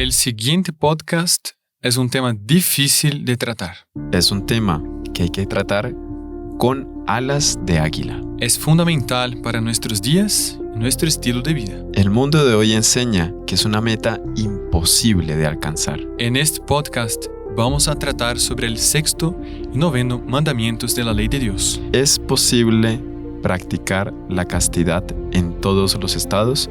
El siguiente podcast es un tema difícil de tratar. Es un tema que hay que tratar con alas de águila. Es fundamental para nuestros días y nuestro estilo de vida. El mundo de hoy enseña que es una meta imposible de alcanzar. En este podcast vamos a tratar sobre el sexto y noveno mandamientos de la ley de Dios. ¿Es posible practicar la castidad en todos los estados?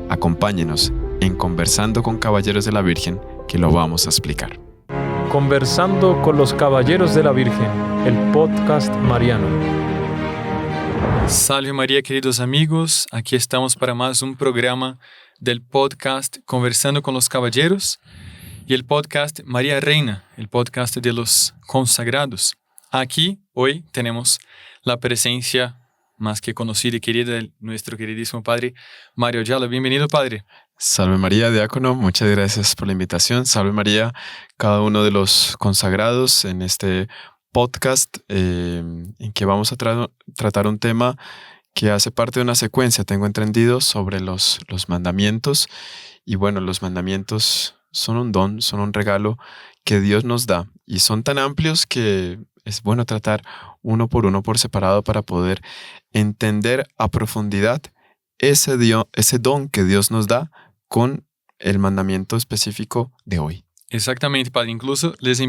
Acompáñenos en Conversando con Caballeros de la Virgen, que lo vamos a explicar. Conversando con los Caballeros de la Virgen, el podcast mariano. Salve María, queridos amigos. Aquí estamos para más un programa del podcast Conversando con los Caballeros y el podcast María Reina, el podcast de los consagrados. Aquí hoy tenemos la presencia más que conocida y querida de nuestro queridísimo Padre Mario Ayala. Bienvenido, Padre. Salve María, diácono, muchas gracias por la invitación. Salve María, cada uno de los consagrados en este podcast en que vamos a tratar un tema que hace parte de una secuencia, tengo entendido, sobre los mandamientos. Y bueno, los mandamientos son un don, son un regalo que Dios nos da y son tan amplios que es bueno tratar uno por separado para poder entender a profundidad ese don que Dios nos da con el mandamiento específico de hoy. Exactamente, Padre. Incluso les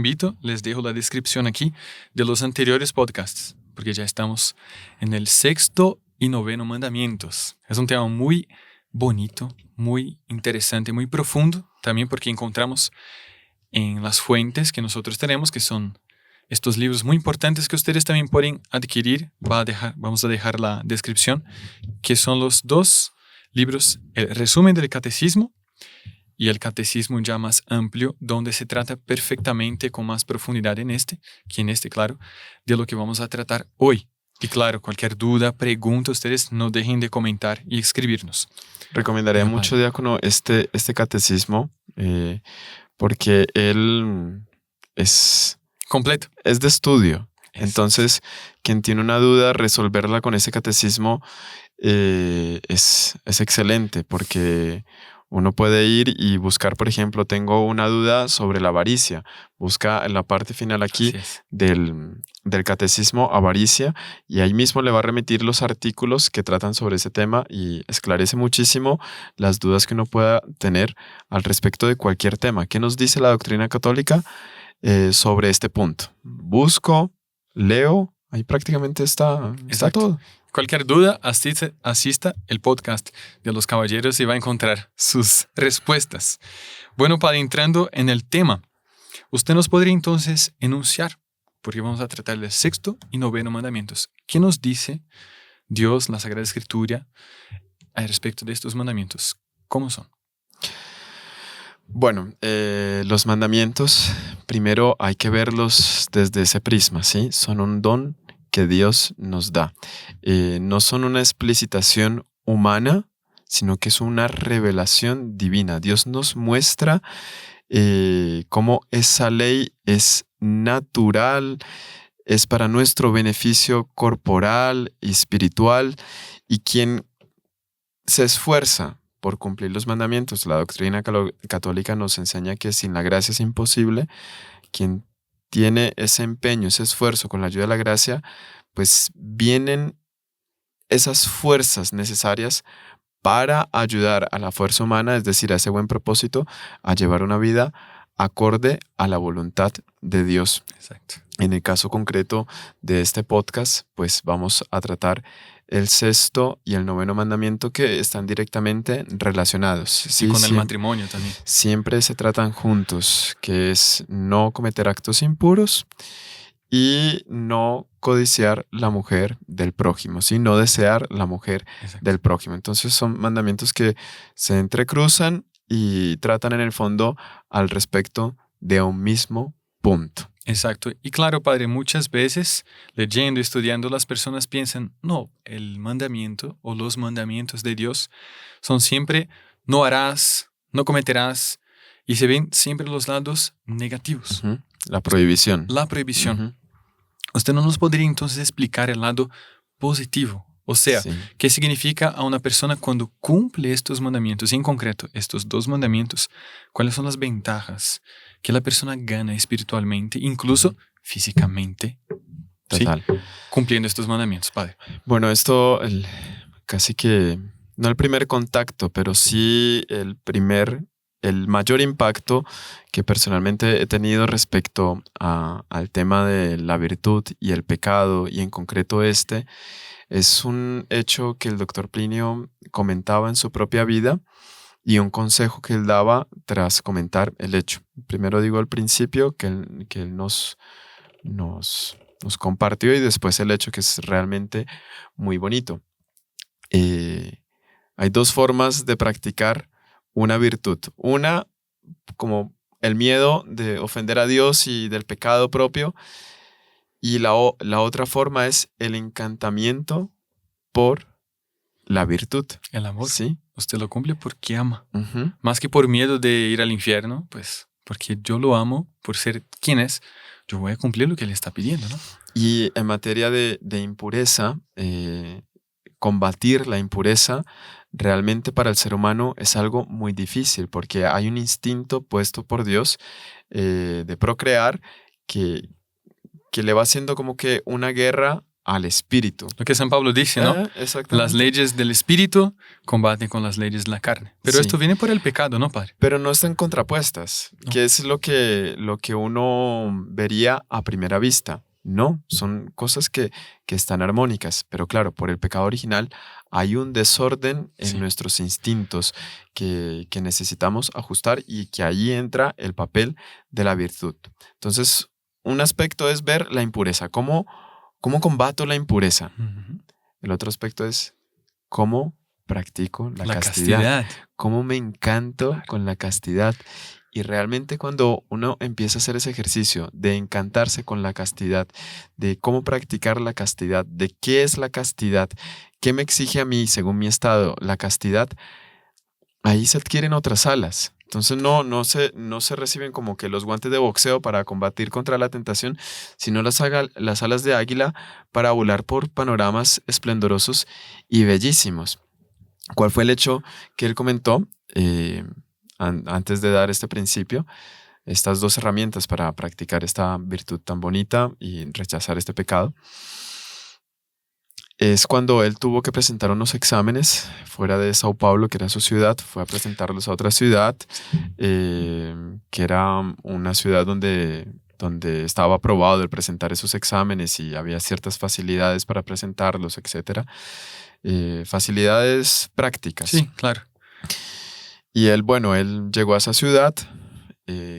dejo la descripción aquí de los anteriores podcasts, porque ya estamos en el sexto y noveno mandamientos. Es un tema muy bonito, muy interesante, muy profundo, también porque encontramos en las fuentes que nosotros tenemos, que son estos libros muy importantes que ustedes también pueden adquirir. Vamos a dejar la descripción, que son los dos libros, el resumen del catecismo y el catecismo ya más amplio, donde se trata perfectamente con más profundidad claro, de lo que vamos a tratar hoy. Y claro, cualquier duda, pregunta, ustedes no dejen de comentar y escribirnos. Recomendaría mucho, diácono, este catecismo, porque él es completo. Es de estudio. Entonces, quien tiene una duda, resolverla con ese catecismo es excelente, porque uno puede ir y buscar, por ejemplo, tengo una duda sobre la avaricia. Busca en la parte final aquí del catecismo avaricia, y ahí mismo le va a remitir los artículos que tratan sobre ese tema y esclarece muchísimo las dudas que uno pueda tener al respecto de cualquier tema. ¿Qué nos dice la doctrina católica sobre este punto? Busco, leo, ahí prácticamente está todo. Cualquier duda, asista el podcast de los caballeros y va a encontrar sus respuestas. Bueno, Padre, entrando en el tema, usted nos podría entonces enunciar, porque vamos a tratar del sexto y noveno mandamientos. ¿Qué nos dice Dios, la Sagrada Escritura, al respecto de estos mandamientos? ¿Cómo son? Bueno, los mandamientos, primero hay que verlos desde ese prisma, ¿sí? Son un don que Dios nos da. No son una explicitación humana, sino que es una revelación divina. Dios nos muestra cómo esa ley es natural, es para nuestro beneficio corporal y espiritual, y quien se esfuerza por cumplir los mandamientos. La doctrina católica nos enseña que sin la gracia es imposible. Quien tiene ese empeño, ese esfuerzo con la ayuda de la gracia, pues vienen esas fuerzas necesarias para ayudar a la fuerza humana, es decir, a ese buen propósito, a llevar una vida acorde a la voluntad de Dios. Exacto. En el caso concreto de este podcast, pues vamos a tratar el sexto y el noveno mandamiento, que están directamente relacionados. Sí, con el matrimonio también. Siempre se tratan juntos, que es no cometer actos impuros y no codiciar la mujer del prójimo, ¿sí? No desear la mujer del prójimo. Entonces son mandamientos que se entrecruzan y tratan en el fondo al respecto de un mismo punto. Exacto. Y claro, Padre, muchas veces leyendo y estudiando las personas piensan, no, el mandamiento o los mandamientos de Dios son siempre no harás, no cometerás, y se ven siempre los lados negativos. Uh-huh. La prohibición. La prohibición. Uh-huh. ¿Usted no nos podría entonces explicar el lado positivo O sea, Sí. ¿qué significa a una persona cuando cumple estos mandamientos? En concreto, estos 2 mandamientos, ¿cuáles son las ventajas que la persona gana espiritualmente, incluso físicamente? ¿Sí? Total. Cumpliendo estos mandamientos, Padre. Bueno, esto casi que, no el primer contacto, pero sí el mayor impacto que personalmente he tenido respecto al tema de la virtud y el pecado, y en concreto es un hecho que el doctor Plinio comentaba en su propia vida y un consejo que él daba tras comentar el hecho. Primero digo al principio que él nos compartió, y después el hecho que es realmente muy bonito. Hay 2 formas de practicar una virtud. Una, como el miedo de ofender a Dios y del pecado propio, y la otra forma es el encantamiento por la virtud. El amor. ¿Sí? Usted lo cumple porque ama. Ujú. Más que por miedo de ir al infierno, pues porque yo lo amo por ser quien es, yo voy a cumplir lo que él está pidiendo, ¿no? Y en materia de impureza, combatir la impureza realmente para el ser humano es algo muy difícil, porque hay un instinto puesto por Dios de procrear que le va haciendo como que una guerra al espíritu. Lo que San Pablo dice, ¿no? Las Exactamente. leyes del espíritu combaten con las leyes de la carne. Pero Sí. esto viene por el pecado, ¿no, Padre? Pero no están contrapuestas, No. que es lo que uno vería a primera vista. No, son cosas que están armónicas, pero claro, por el pecado original hay un desorden en Sí. nuestros instintos que necesitamos ajustar, y que ahí entra el papel de la virtud. Entonces, un aspecto es ver la impureza, cómo combato la impureza. Ujú. El otro aspecto es cómo practico la La castidad. castidad. Cómo me encanto con la castidad. Y realmente cuando uno empieza a hacer ese ejercicio de encantarse con la castidad, de cómo practicar la castidad, de qué es la castidad, qué me exige a mí según mi estado la castidad, ahí se adquieren otras alas. Entonces no se reciben como que los guantes de boxeo para combatir contra la tentación, sino las alas de águila para volar por panoramas esplendorosos y bellísimos. ¿Cuál fue el hecho que él comentó antes de dar este principio? Estas 2 herramientas para practicar esta virtud tan bonita y rechazar este pecado. Es cuando él tuvo que presentar unos exámenes fuera de Sao Paulo, que era su ciudad, fue a presentarlos a otra ciudad, que era una ciudad donde estaba aprobado el presentar esos exámenes y había ciertas facilidades para presentarlos, etc. Facilidades prácticas. Sí, claro. Y él llegó a esa ciudad.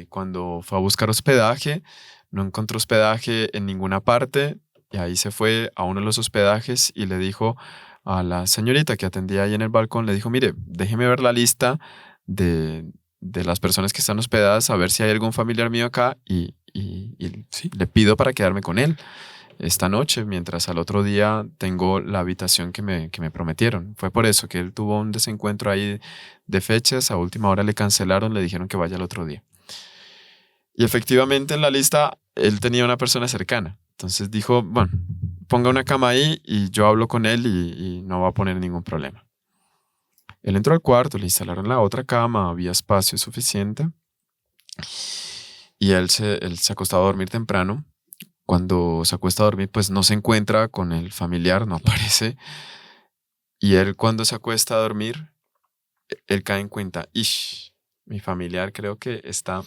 Cuando fue a buscar hospedaje, no encontró hospedaje en ninguna parte, y ahí se fue a uno de los hospedajes y le dijo a la señorita que atendía ahí en el balcón, le dijo: mire, déjeme ver la lista de las personas que están hospedadas, a ver si hay algún familiar mío acá, y Sí. le pido para quedarme con él esta noche, mientras al otro día tengo la habitación que me prometieron. Fue por eso que él tuvo un desencuentro ahí de fechas, a última hora le cancelaron, le dijeron que vaya el otro día. Y efectivamente en la lista él tenía una persona cercana. Entonces dijo: bueno, ponga una cama ahí y yo hablo con él y no va a poner ningún problema. Él entró al cuarto, le instalaron la otra cama, había espacio suficiente. Y él se acostaba a dormir temprano. Cuando se acuesta a dormir, pues no se encuentra con el familiar, no aparece. Y él, cuando se acuesta a dormir, él cae en cuenta: mi familiar creo que está...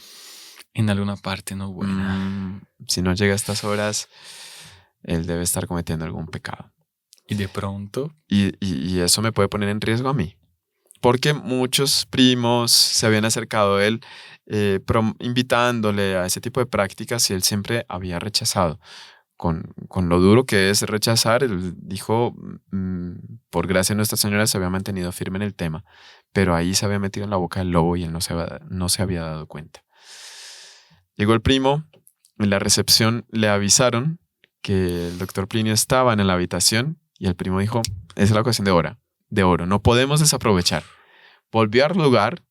En alguna parte no buena. Si no llega a estas horas, él debe estar cometiendo algún pecado. Y de pronto... Y eso me puede poner en riesgo a mí. Porque muchos primos se habían acercado a él invitándole a ese tipo de prácticas, y él siempre había rechazado. Con lo duro que es rechazar, él dijo, por gracia de Nuestra Señora, se había mantenido firme en el tema, pero ahí se había metido en la boca del lobo y él no se había dado cuenta. Llegó el primo, en la recepción le avisaron que el doctor Plinio estaba en la habitación, y el primo dijo: es la ocasión de oro, no podemos desaprovechar. Volvió al lugar,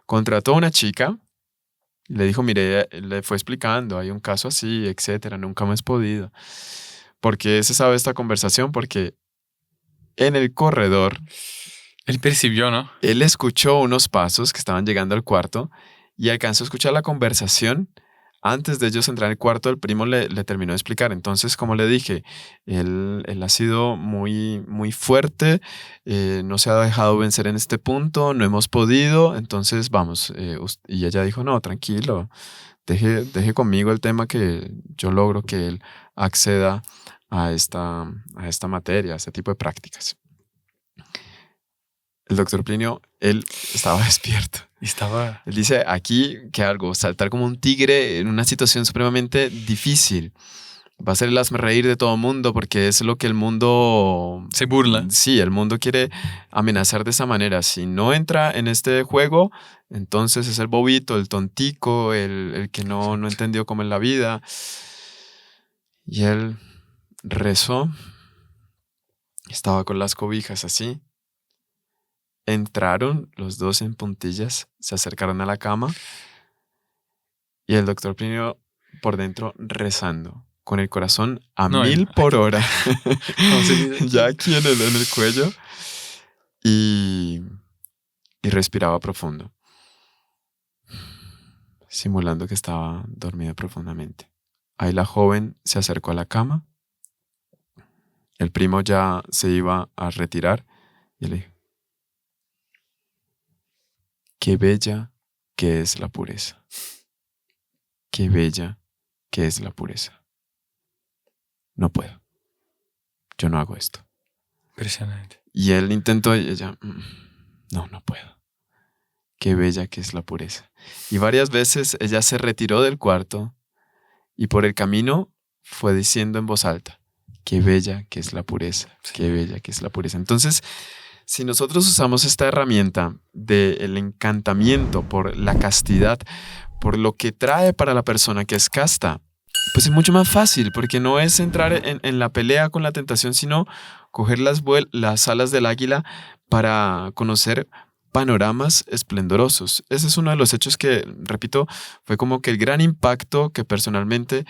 contrató a una chica, le dijo: mire, le fue explicando, hay un caso así, etcétera, nunca hemos podido. ¿Por qué se sabe esta conversación? Porque en el corredor, Él percibió, ¿no? él escuchó unos pasos que estaban llegando al cuarto y alcanzó a escuchar la conversación. Antes de ellos entrar al cuarto, el primo le terminó de explicar. Entonces, como le dije, él ha sido muy, muy fuerte, no se ha dejado vencer en este punto, no hemos podido, entonces vamos. Y ella dijo, no, tranquilo, deje conmigo el tema que yo logro que él acceda a esta materia, a este tipo de prácticas. El doctor Plinio, él estaba despierto. Él dice aquí que algo, saltar como un tigre en una situación supremamente difícil. Va a ser el hazmerreír de todo el mundo porque es lo que el mundo... Se burla. Sí, el mundo quiere amenazar de esa manera. Si no entra en este juego, entonces es el bobito, el tontico, el que no entendió cómo es la vida. Y él rezó. Estaba con las cobijas así. Entraron los dos en puntillas, se acercaron a la cama y el doctor Plinio por dentro rezando, con el corazón a 1000 por hora, ya aquí en el cuello, y respiraba profundo, simulando que estaba dormido profundamente. Ahí la joven se acercó a la cama, el primo ya se iba a retirar y le dijo, qué bella que es la pureza. Qué bella que es la pureza. No puedo. Yo no hago esto. Impresionante. Y él intentó y ella, no puedo. Qué bella que es la pureza. Y varias veces ella se retiró del cuarto y por el camino fue diciendo en voz alta, qué bella que es la pureza. Qué bella que es la pureza. Entonces, si nosotros usamos esta herramienta del encantamiento por la castidad, por lo que trae para la persona que es casta, pues es mucho más fácil, porque no es entrar en la pelea con la tentación, sino coger las alas del águila para conocer panoramas esplendorosos. Ese es uno de los hechos que, repito, fue como que el gran impacto que personalmente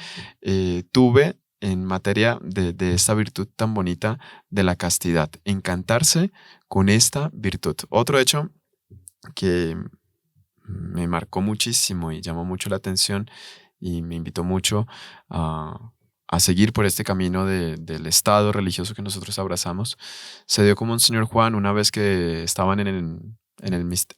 tuve en materia de esta virtud tan bonita de la castidad, encantarse con esta virtud. Otro hecho que me marcó muchísimo y llamó mucho la atención y me invitó mucho a seguir por este camino del estado religioso que nosotros abrazamos, se dio como Monseñor Juan una vez que estaban en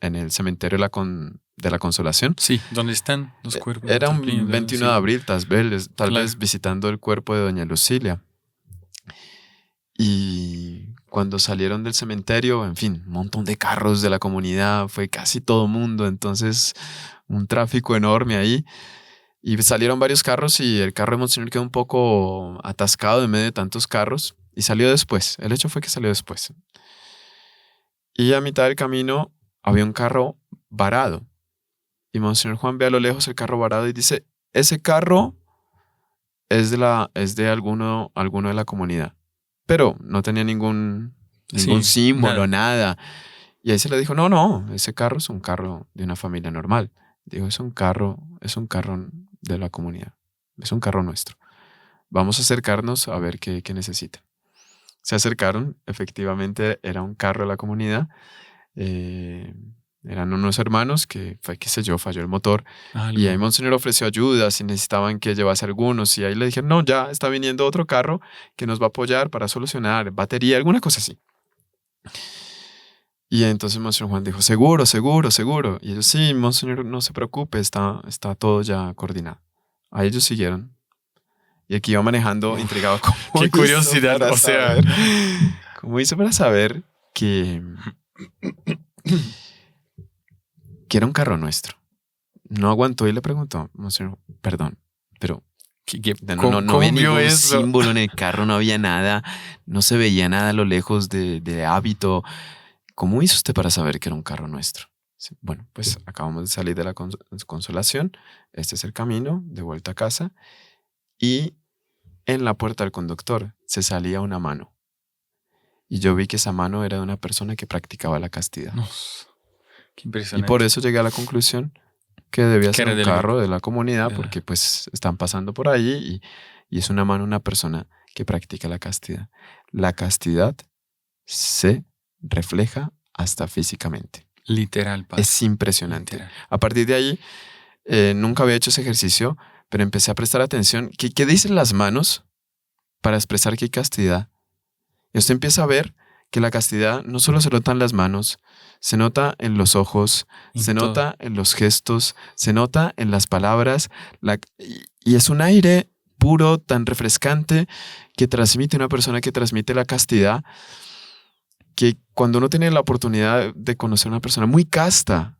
el cementerio de la Consolación. Sí, donde están los cuerpos. Era un 21 de abril, tal vez visitando el cuerpo de doña Lucilia. Y cuando salieron del cementerio, en fin, un montón de carros de la comunidad, fue casi todo mundo, entonces un tráfico enorme ahí. Y salieron varios carros y el carro de Monseñor quedó un poco atascado en medio de tantos carros y salió después. El hecho fue que salió después. Y a mitad del camino había un carro varado. Y Monseñor Juan ve a lo lejos el carro varado y dice, ese carro es de alguno de la comunidad. Pero no tenía ningún símbolo, nada. Y ahí se le dijo, no, ese carro es un carro de una familia normal. Dijo, es un carro de la comunidad. Es un carro nuestro. Vamos a acercarnos a ver qué necesita. Se acercaron, efectivamente era un carro de la comunidad. Eran unos hermanos que falló el motor. Y ahí Monseñor ofreció ayuda si necesitaban que llevase algunos. Y ahí le dijeron, no, ya está viniendo otro carro que nos va a apoyar para solucionar batería, alguna cosa así. Y entonces Monseñor Juan dijo, seguro. Y ellos, sí, Monseñor, no se preocupe, está todo ya coordinado. Ahí ellos siguieron. Y aquí iba manejando, intrigado. Qué curiosidad, o sea. ¿Cómo hizo para saber que era un carro nuestro? No aguantó y le preguntó, Monseñor, perdón, pero no había ningún símbolo en el carro, no había nada, no se veía nada a lo lejos de hábito. ¿Cómo hizo usted para saber que era un carro nuestro? Bueno, pues acabamos de salir de la Consolación, este es el camino de vuelta a casa y en la puerta del conductor se salía una mano y yo vi que esa mano era de una persona que practicaba la castidad. Qué impresionante. Y por eso llegué a la conclusión que debía ser un carro de la comunidad porque pues están pasando por ahí y es una mano, una persona que practica la castidad. La castidad se refleja hasta físicamente. Literal, padre. Es impresionante. Literal. A partir de ahí, nunca había hecho ese ejercicio, pero empecé a prestar atención. ¿Qué dicen las manos para expresar que hay castidad? Y usted empieza a ver que la castidad no solo se nota en las manos, se nota en los ojos, En se todo. nota en los gestos, se nota en las palabras, y es un aire puro, tan refrescante, que transmite una persona que transmite la castidad, que cuando uno tiene la oportunidad de conocer a una persona muy casta,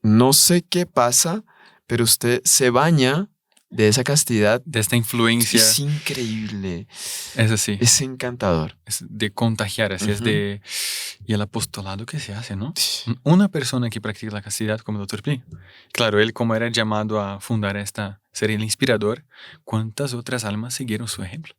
no sé qué pasa, pero usted se baña de esa castidad. De esta influencia. Es increíble. Es así. Es encantador. Es de contagiar, así es Ujú. de... Y el apostolado que se hace, ¿no? Una persona que practica la castidad como el Dr. Pli. Claro, él como era llamado a fundar esta, ser el inspirador, ¿cuántas otras almas siguieron su ejemplo?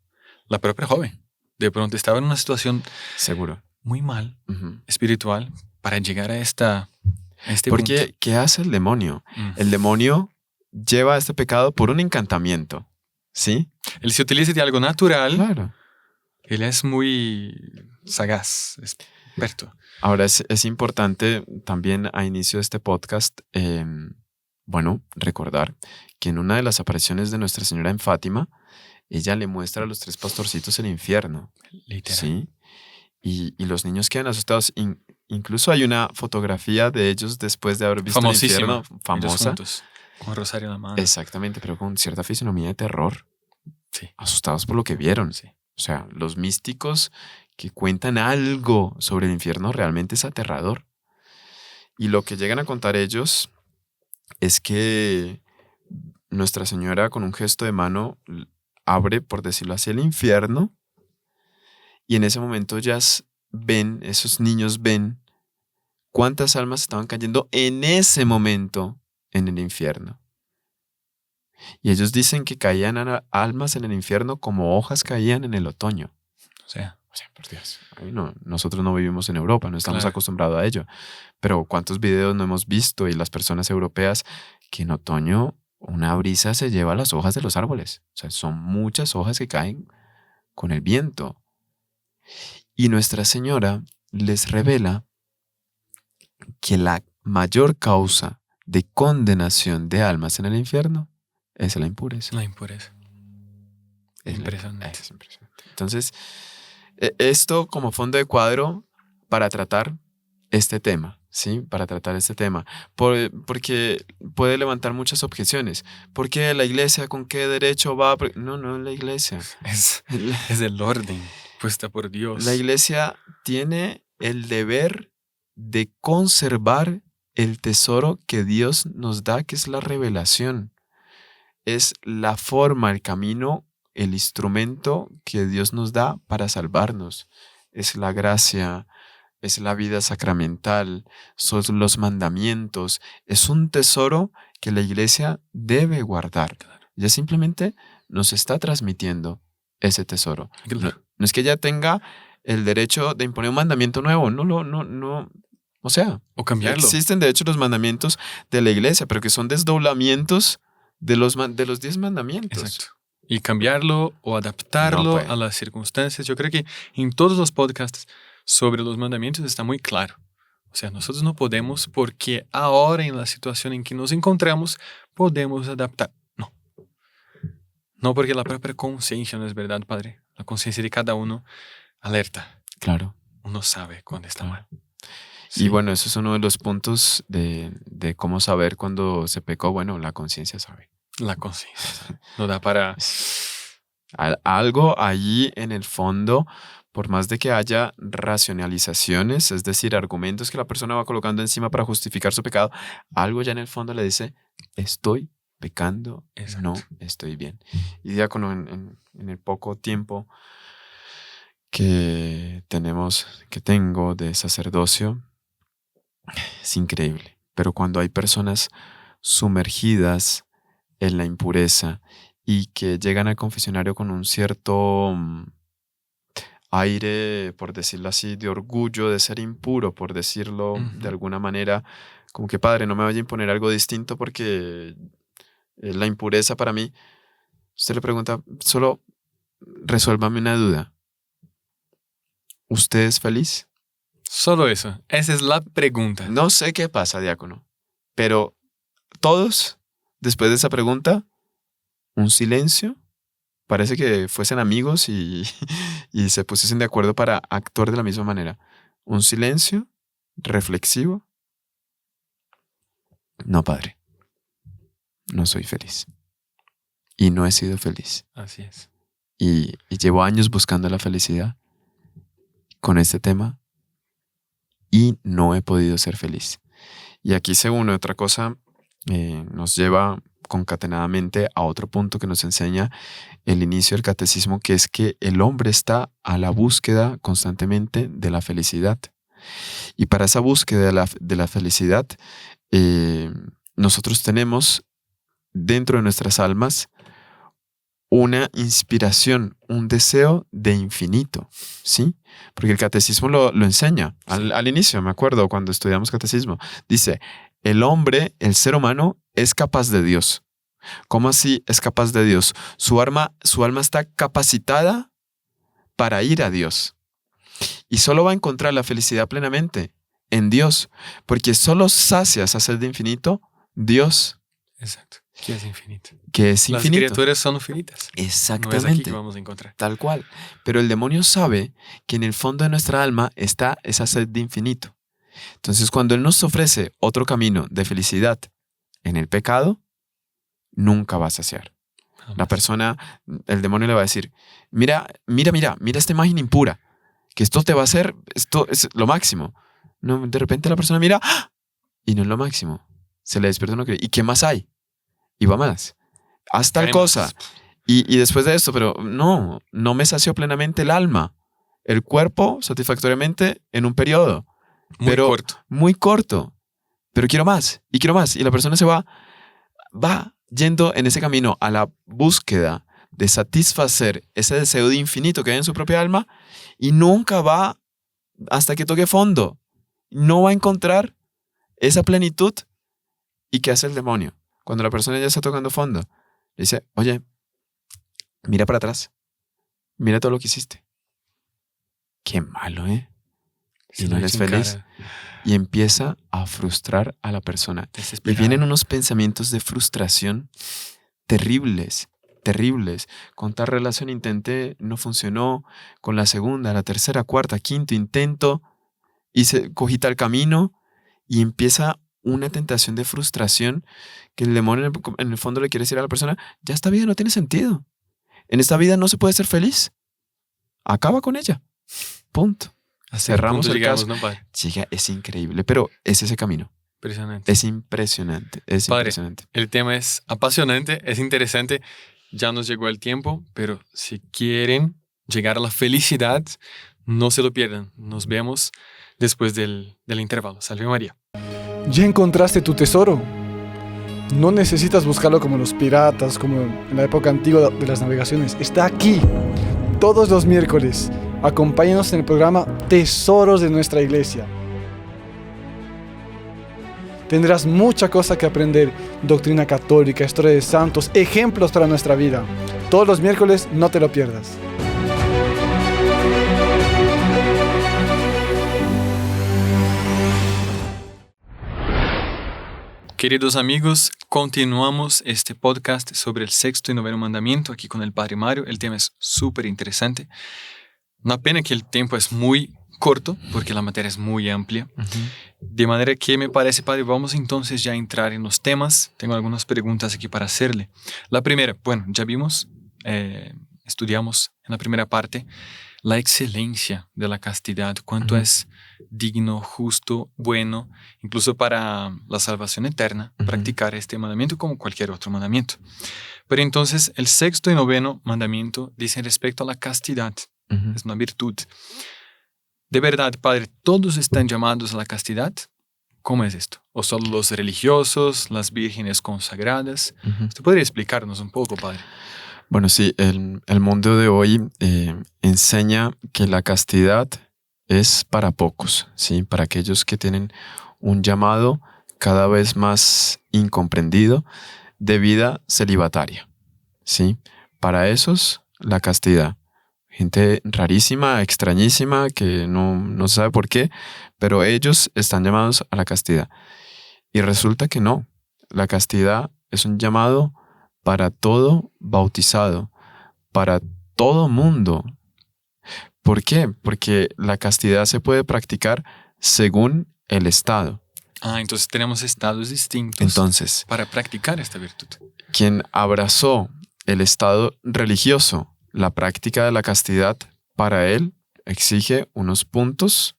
La propia joven. De pronto estaba en una situación Seguro. muy mal, Ujú. espiritual, para llegar a este Porque, ¿qué hace el demonio? punto. El demonio lleva este pecado por un encantamiento. ¿Sí? Él se utiliza de algo natural. Claro. Él es muy sagaz, experto. Ahora es importante también a inicio de este podcast, recordar que en una de las apariciones de Nuestra Señora en Fátima, ella le muestra a los 3 pastorcitos el infierno. Literal. ¿Sí? Y los niños quedan asustados. Incluso hay una fotografía de ellos después de haber visto el Famosísima. infierno, Ellos famosa. juntos, con Rosario en la mano. Exactamente, pero con cierta fisonomía de terror. Sí. Asustados por lo que vieron. Sí. O sea, los místicos que cuentan algo sobre el infierno realmente es aterrador. Y lo que llegan a contar ellos es que Nuestra Señora con un gesto de mano abre, por decirlo así, el infierno, y en ese momento esos niños ven cuántas almas estaban cayendo en ese momento en el infierno. Y ellos dicen que caían almas en el infierno como hojas caían en el otoño. O sea, Por Dios, ahí nosotros no vivimos en Europa, no estamos Claro. acostumbrados a ello. Pero ¿cuántos videos no hemos visto y las personas europeas que en otoño una brisa se lleva las hojas de los árboles? O sea, son muchas hojas que caen con el viento. Y Nuestra Señora les revela que la mayor causa de condenación de almas en el infierno es la impureza. la impureza. Es Impresionante. Es impresionante. Entonces, esto como fondo de cuadro para tratar este tema, ¿sí? Para tratar este tema. Porque puede levantar muchas objeciones. ¿Por qué la iglesia con qué derecho va? No es la iglesia. Es el orden puesta por Dios. La iglesia tiene el deber de conservar el tesoro que Dios nos da, que es la revelación. Es la forma, el camino, el instrumento que Dios nos da para salvarnos. Es la gracia, es la vida sacramental, son los mandamientos. Es un tesoro que la iglesia debe guardar. Ella simplemente nos está transmitiendo ese tesoro. No es que ella tenga el derecho de imponer un mandamiento nuevo. No. O sea, O cambiarlo. existen de hecho los mandamientos de la iglesia, pero que son desdoblamientos de los 10 mandamientos. Exacto. Y cambiarlo o adaptarlo No puede. a las circunstancias. Yo creo que en todos los podcasts sobre los mandamientos está muy claro. O sea, nosotros no podemos, porque ahora en la situación en que nos encontramos, podemos adaptar. No. No, porque la propia conciencia, ¿no es verdad, Padre? La conciencia de cada uno alerta. Claro. Uno sabe cuando está Claro. mal. Y bueno, eso es uno de los puntos de cómo saber cuando se pecó. Bueno, la conciencia sabe. La conciencia. No da para... Algo allí en el fondo, por más de que haya racionalizaciones, es decir, argumentos que la persona va colocando encima para justificar su pecado, algo ya en el fondo le dice, estoy pecando, Exacto. no estoy bien. Y diácono, en el poco tiempo que tengo de sacerdocio, es increíble. Pero cuando hay personas sumergidas en la impureza y que llegan al confesionario con un cierto aire, por decirlo así, de orgullo de ser impuro, por decirlo de alguna manera, como que padre, no me vaya a imponer algo distinto porque la impureza para mí, usted le pregunta, solo resuélvame una duda. ¿usted es feliz? Solo eso. Esa es la pregunta. No sé qué pasa, diácono, pero todos, después de esa pregunta, un silencio. Parece que fuesen amigos y, y se pusiesen de acuerdo para actuar de la misma manera. Un silencio reflexivo. No, padre, no soy feliz. Y no he sido feliz. Así es. Y llevo años buscando la felicidad con este tema y no he podido ser feliz. Y aquí se une otra cosa, nos lleva concatenadamente a otro punto que nos enseña el inicio del catecismo, que es que el hombre está a la búsqueda constantemente de la felicidad. Y para esa búsqueda de la felicidad, nosotros tenemos dentro de nuestras almas una inspiración, un deseo de infinito, ¿sí? Porque el catecismo lo enseña. Al inicio, me acuerdo cuando estudiamos catecismo, dice, el hombre, el ser humano, es capaz de Dios. ¿Cómo así es capaz de Dios? Su alma está capacitada para ir a Dios. Y solo va a encontrar la felicidad plenamente en Dios, porque solo sacia esa sed de infinito Dios. Exacto. Que es infinito. Que es infinito. Las criaturas son infinitas. Exactamente. No es aquí que vamos a encontrar. Tal cual. Pero el demonio sabe que en el fondo de nuestra alma está esa sed de infinito. Entonces, cuando él nos ofrece otro camino de felicidad en el pecado, nunca va a saciar. Jamás. La persona, el demonio le va a decir, mira esta imagen impura, que esto te va a hacer, esto es lo máximo. No, de repente la persona mira, ¡ah! Y no es lo máximo. Se le despierta uno que, ¿y qué más hay? Y va más. Haz tal cosa. Y después de esto, pero no me sació plenamente el alma. El cuerpo satisfactoriamente en un periodo. Muy corto. Pero quiero más y quiero más. Y la persona se va yendo en ese camino a la búsqueda de satisfacer ese deseo de infinito que hay en su propia alma y nunca va hasta que toque fondo. No va a encontrar esa plenitud. ¿Y qué hace el demonio? Cuando la persona ya está tocando fondo, le dice, oye, mira para atrás. Mira todo lo que hiciste. Qué malo, ¿eh? Y no eres feliz. Y empieza a frustrar a la persona. Y vienen unos pensamientos de frustración terribles. Con tal relación intenté, no funcionó. Con la segunda, la tercera, cuarta, quinto intento, cogí tal camino y empieza una tentación de frustración que el demonio en el fondo le quiere decir a la persona, ya esta vida no tiene sentido. En esta vida no se puede ser feliz. Acaba con ella. Punto. Cerramos el caso. ¿No, padre? Llega, es increíble, pero es ese camino. Impresionante. Es impresionante. Padre, el tema es apasionante, es interesante. Ya nos llegó el tiempo, pero si quieren llegar a la felicidad, no se lo pierdan. Nos vemos después del intervalo. Salve María. ¿Ya encontraste tu tesoro? No necesitas buscarlo como los piratas, como en la época antigua de las navegaciones. Está aquí, todos los miércoles. Acompáñanos en el programa Tesoros de nuestra Iglesia. Tendrás mucha cosa que aprender, doctrina católica, historia de santos, ejemplos para nuestra vida. Todos los miércoles, no te lo pierdas. Queridos amigos, continuamos este podcast sobre el sexto y noveno mandamiento aquí con el Padre Mario. El tema es súper interesante. Una pena que el tiempo es muy corto porque la materia es muy amplia. De manera que me parece, Padre, vamos entonces ya a entrar en los temas. Tengo algunas preguntas aquí para hacerle. La primera, bueno, ya vimos, estudiamos en la primera parte la excelencia de la castidad, cuánto es digno, justo, bueno, incluso para la salvación eterna, practicar este mandamiento como cualquier otro mandamiento. Pero entonces el sexto y noveno mandamiento dicen respecto a la castidad, es una virtud. De verdad, Padre, ¿todos están llamados a la castidad? ¿Cómo es esto? ¿O solo los religiosos, las vírgenes consagradas? ¿Usted podría explicarnos un poco, Padre? Bueno, sí, el mundo de hoy enseña que la castidad es para pocos, ¿sí? Para aquellos que tienen un llamado cada vez más incomprendido de vida celibataria, ¿sí? Para esos, la castidad. gente rarísima, extrañísima, que no se sabe por qué, pero ellos están llamados a la castidad. Y resulta que no. La castidad es un llamado para todo bautizado, para todo mundo. ¿Por qué? Porque la castidad se puede practicar según el estado. Entonces tenemos estados distintos Entonces, para practicar esta virtud. quien abrazó el estado religioso, la práctica de la castidad, para él exige unos puntos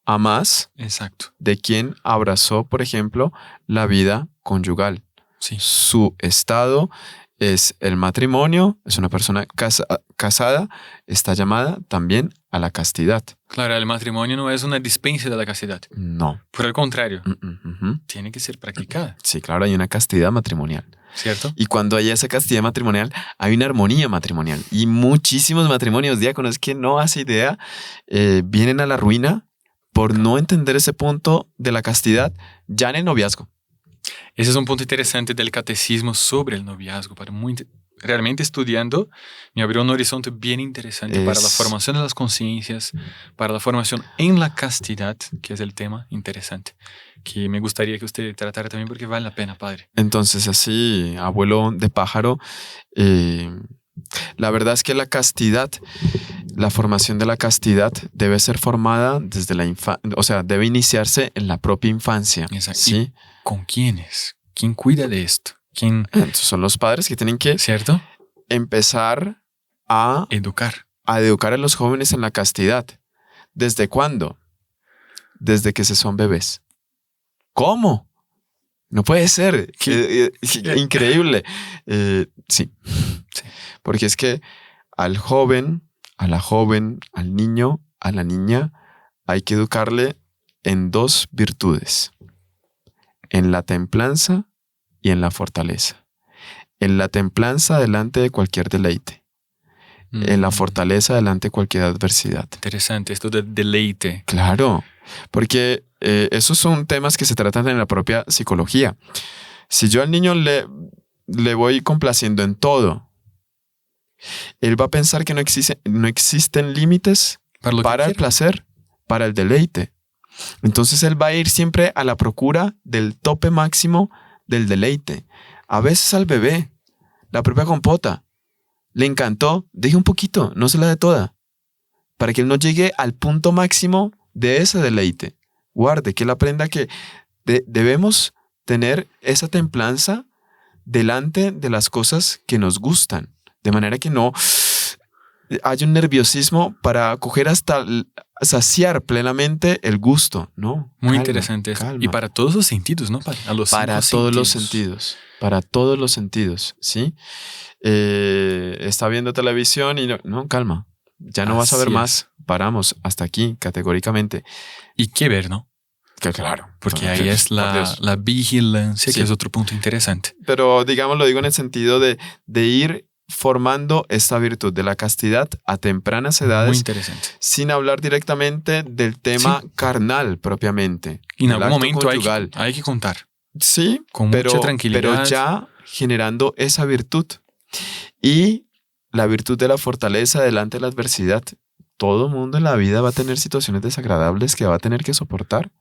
a más Exacto. de quien abrazó, por ejemplo, la vida conyugal. Sí. Su estado es el matrimonio, es una persona casada, está llamada también a la castidad. Claro, el matrimonio no es una dispensa de la castidad. No. Por el contrario, Ujú. tiene que ser practicada, Sí, claro, hay una castidad matrimonial. ¿cierto? Y cuando hay esa castidad matrimonial, hay una armonía matrimonial. Y muchísimos matrimonios, diáconos, que no hace idea, vienen a la ruina por no entender ese punto de la castidad ya en el noviazgo. Ese es un punto interesante del catecismo sobre el noviazgo. Realmente estudiando me abrió un horizonte bien interesante para la formación de las conciencias, para la formación en la castidad, que es el tema interesante, que me gustaría que usted tratara también porque vale la pena, padre. Entonces, así, abuelo de pájaro, la verdad es que la castidad, la formación de la castidad debe ser formada desde la infancia, o sea, debe iniciarse en la propia infancia. Exacto. ¿Sí? ¿Con quiénes? ¿Quién cuida de esto? ¿Quién? Entonces son los padres que tienen que ¿Cierto? empezar a Educar. educar a los jóvenes en la castidad. ¿Desde cuándo? Desde que se son bebés. ¿Cómo? No puede ser. Increíble. Sí. Porque es que al joven, a la joven, al niño, a la niña, hay que educarle en dos virtudes. En la templanza y en la fortaleza. En la templanza delante de cualquier deleite. En la fortaleza delante de cualquier adversidad. Interesante, esto de deleite. Claro, porque esos son temas que se tratan en la propia psicología. Si yo al niño le voy complaciendo en todo, él va a pensar que no existen límites para el placer, para el deleite. Entonces él va a ir siempre a la procura del tope máximo del deleite. A veces al bebé, la propia compota, le encantó, deje un poquito, no se la dé toda, para que él no llegue al punto máximo de ese deleite. Guarde, que él aprenda que debemos tener esa templanza delante de las cosas que nos gustan, de manera que no haya un nerviosismo para coger hasta saciar plenamente el gusto, ¿no? Muy interesante esto. Calma. Y para todos los sentidos, ¿no? Para todos los sentidos. Para todos los sentidos, ¿sí? Está viendo televisión y no, calma. Ya no vas a ver más. Paramos hasta aquí, categóricamente. ¿Y qué ver, no? Que claro. Porque ahí es la vigilancia, Sí. que es otro punto interesante. Pero digamos, lo digo en el sentido de ir formando esta virtud de la castidad a tempranas edades. Muy interesante. Sin hablar directamente del tema carnal propiamente. Y en del algún acto momento conyugal. hay que contar. Sí, Con mucha tranquilidad. pero ya generando esa virtud. Y la virtud de la fortaleza delante de la adversidad. Todo mundo en la vida va a tener situaciones desagradables que va a tener que soportar.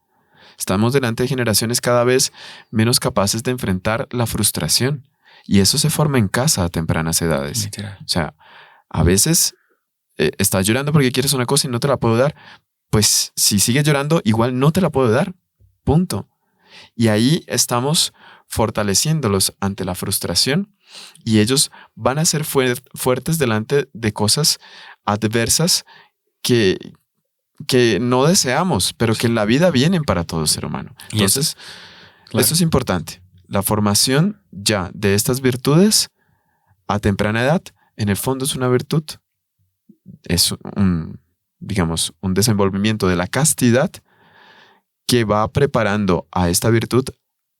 Estamos delante de generaciones cada vez menos capaces de enfrentar la frustración. Y eso se forma en casa a tempranas edades. Literal. O sea, a veces estás llorando porque quieres una cosa y no te la puedo dar. Pues si sigues llorando, igual no te la puedo dar. Punto. Y ahí estamos fortaleciéndolos ante la frustración y ellos van a ser fuertes delante de cosas adversas que no deseamos, pero que en la vida vienen para todo ser humano. Entonces, esto es importante. La formación ya de estas virtudes a temprana edad, en el fondo es una virtud, es un desenvolvimiento de la castidad que va preparando a esta virtud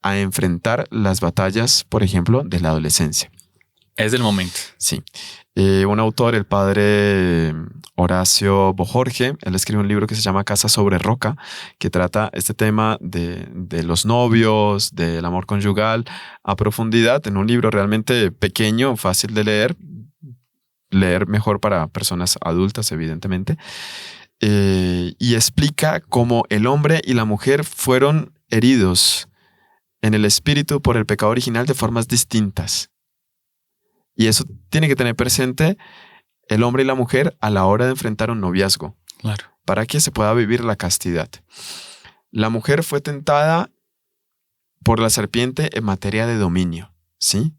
a enfrentar las batallas, por ejemplo, de la adolescencia. Es el momento. Sí. Un autor, el padre Horacio Bojorge, él escribe un libro que se llama Casa sobre Roca, que trata este tema de los novios, del amor conyugal a profundidad, en un libro realmente pequeño, fácil de leer. leer mejor para personas adultas, evidentemente. Y explica cómo el hombre y la mujer fueron heridos en el espíritu por el pecado original de formas distintas. Y eso tiene que tener presente el hombre y la mujer a la hora de enfrentar un noviazgo. Claro. Para que se pueda vivir la castidad. La mujer fue tentada por la serpiente en materia de dominio, ¿sí?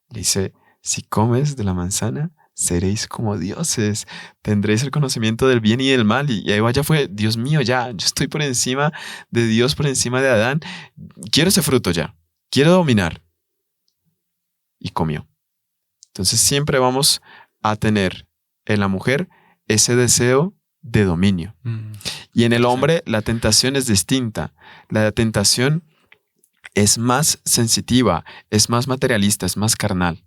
Le dice, si comes de la manzana, seréis como dioses, tendréis el conocimiento del bien y del mal. Y Eva ya fue, Dios mío, ya, yo estoy por encima de Dios, por encima de Adán. Quiero ese fruto ya, quiero dominar. Y comió. Entonces siempre vamos a tener en la mujer ese deseo de dominio. Y en el hombre la tentación es distinta. La tentación es más sensitiva, es más materialista, es más carnal.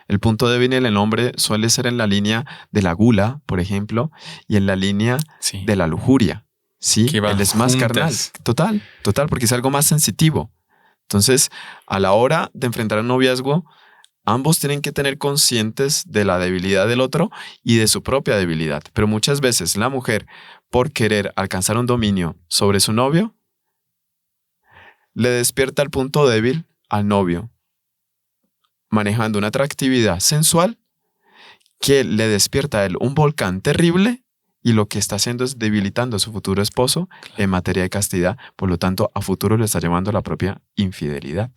El punto débil en el hombre suele ser en la línea de la gula, por ejemplo, y en la línea de la lujuria. ¿Sí? Él es más carnal. Total, porque es algo más sensitivo. Entonces, a la hora de enfrentar un noviazgo, ambos tienen que tener conscientes de la debilidad del otro y de su propia debilidad. Pero muchas veces la mujer, por querer alcanzar un dominio sobre su novio, le despierta el punto débil al novio, manejando una atractividad sensual que le despierta a él un volcán terrible y lo que está haciendo es debilitando a su futuro esposo en materia de castidad. Por lo tanto, a futuro le está llevando a la propia infidelidad.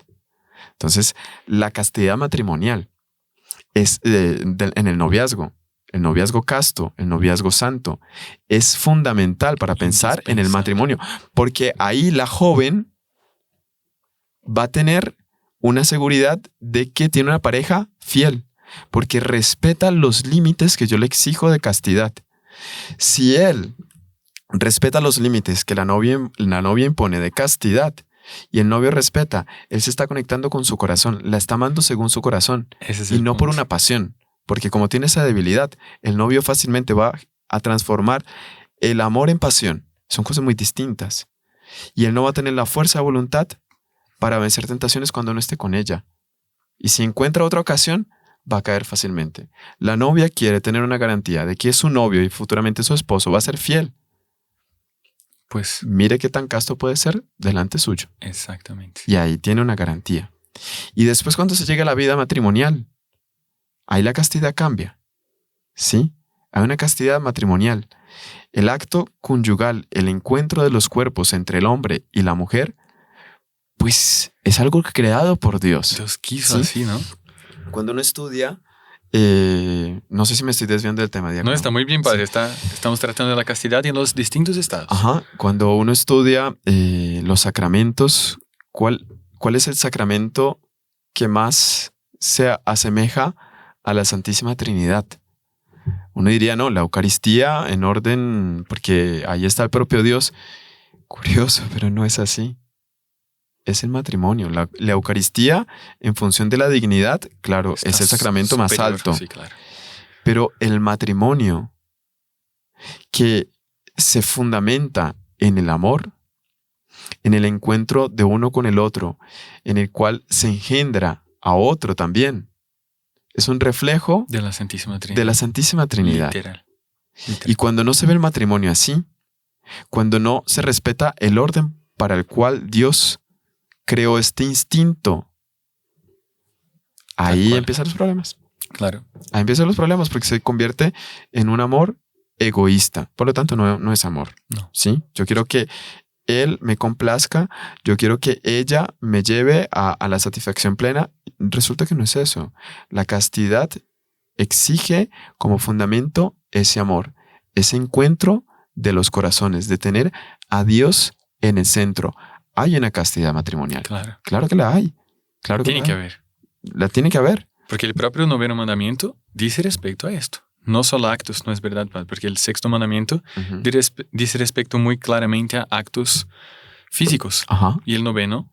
Entonces, la castidad matrimonial es en el noviazgo casto, el noviazgo santo, es fundamental para pensar en el matrimonio, porque ahí la joven va a tener una seguridad de que tiene una pareja fiel, porque respeta los límites que yo le exijo de castidad. Si él respeta los límites que la novia impone de castidad, y el novio respeta, él se está conectando con su corazón, la está amando según su corazón, y no por una pasión, porque como tiene esa debilidad, el novio fácilmente va a transformar el amor en pasión. Son cosas muy distintas. Y él no va a tener la fuerza de voluntad para vencer tentaciones cuando no esté con ella. Y si encuentra otra ocasión, va a caer fácilmente. La novia quiere tener una garantía de que su novio y futuramente su esposo va a ser fiel. Pues mire qué tan casto puede ser delante suyo. Exactamente. Y ahí tiene una garantía. Y después cuando se llega a la vida matrimonial, ahí la castidad cambia. ¿Sí? Hay una castidad matrimonial. El acto conyugal, el encuentro de los cuerpos entre el hombre y la mujer, pues es algo creado por Dios. Dios quiso, ¿sí? Así, ¿no? Cuando uno estudia, no sé si me estoy desviando del tema. No, está muy bien, padre. Sí. Estamos tratando de la castidad y en los distintos estados. Ajá. Cuando uno estudia los sacramentos, ¿cuál es el sacramento que más se asemeja a la Santísima Trinidad? Uno diría, no, la Eucaristía en orden, porque ahí está el propio Dios. Curioso, pero no es así. Es el matrimonio. La Eucaristía, en función de la dignidad, claro, está es el sacramento superior, más alto. Sí, claro. Pero el matrimonio, que se fundamenta en el amor, en el encuentro de uno con el otro, en el cual se engendra a otro también, es un reflejo de la Santísima Trinidad. Literal. Y cuando no se ve el matrimonio así, cuando no se respeta el orden para el cual Dios creó este instinto, ahí empiezan los problemas. Claro. Ahí empiezan los problemas porque se convierte en un amor egoísta. Por lo tanto, no es amor. No. ¿Sí? Yo quiero que él me complazca, yo quiero que ella me lleve a la satisfacción plena. Resulta que no es eso. La castidad exige como fundamento ese amor, ese encuentro de los corazones, de tener a Dios en el centro. Hay una castidad matrimonial. Claro que la hay. Claro que tiene que haber. La tiene que haber. Porque el propio noveno mandamiento dice respecto a esto. No solo actos, no es verdad, porque el sexto mandamiento dice respecto muy claramente a actos físicos. Ajá. Y el noveno,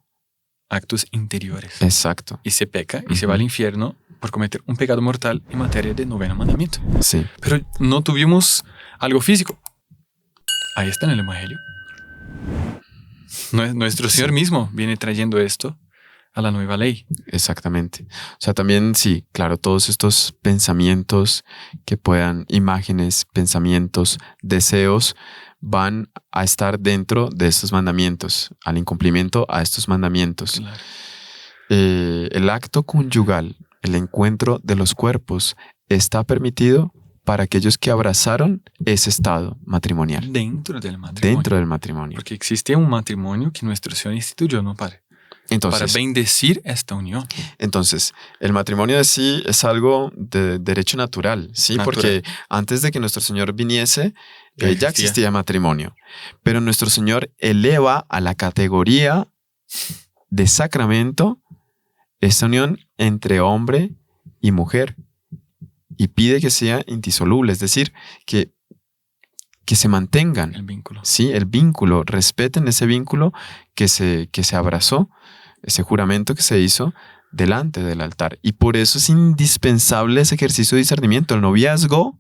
actos interiores. Exacto. Y se peca y se va al infierno por cometer un pecado mortal en materia de noveno mandamiento. Sí. Pero no tuvimos algo físico. Ahí está en el Evangelio. Nuestro Señor mismo viene trayendo esto a la nueva ley. Exactamente. O sea, también sí, claro, todos estos pensamientos que puedan, imágenes, pensamientos, deseos, van a estar dentro de estos mandamientos, al incumplimiento a estos mandamientos. Claro. El acto conyugal, el encuentro de los cuerpos, está permitido para aquellos que abrazaron ese estado matrimonial. Dentro del matrimonio. Dentro del matrimonio. Porque existe un matrimonio que nuestro Señor instituyó, ¿no, Padre? Para Entonces, bendecir esta unión. Entonces, el matrimonio de sí es algo de derecho natural, ¿sí? Natural. Porque antes de que nuestro Señor viniese, Ya ya existía matrimonio. Pero nuestro Señor eleva a la categoría de sacramento esta unión entre hombre y mujer y pide que sea indisoluble, es decir, que se mantengan, El vínculo. ¿sí? El vínculo, respeten ese vínculo que se abrazó, ese juramento que se hizo delante del altar. Y por eso es indispensable ese ejercicio de discernimiento. El noviazgo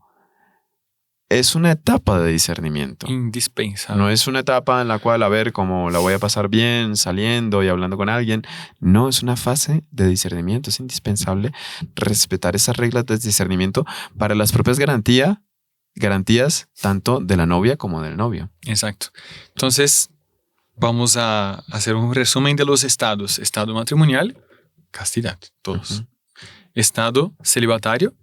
es una etapa de discernimiento. Indispensable. No es una etapa en la cual, a ver, cómo la voy a pasar bien, saliendo y hablando con alguien. No, es una fase de discernimiento. Es indispensable respetar esas reglas de discernimiento para las propias garantías tanto de la novia como del novio. Exacto. Entonces, vamos a hacer un resumen de los estados. Estado matrimonial, castidad, todos. Ujú. Estado celibatario,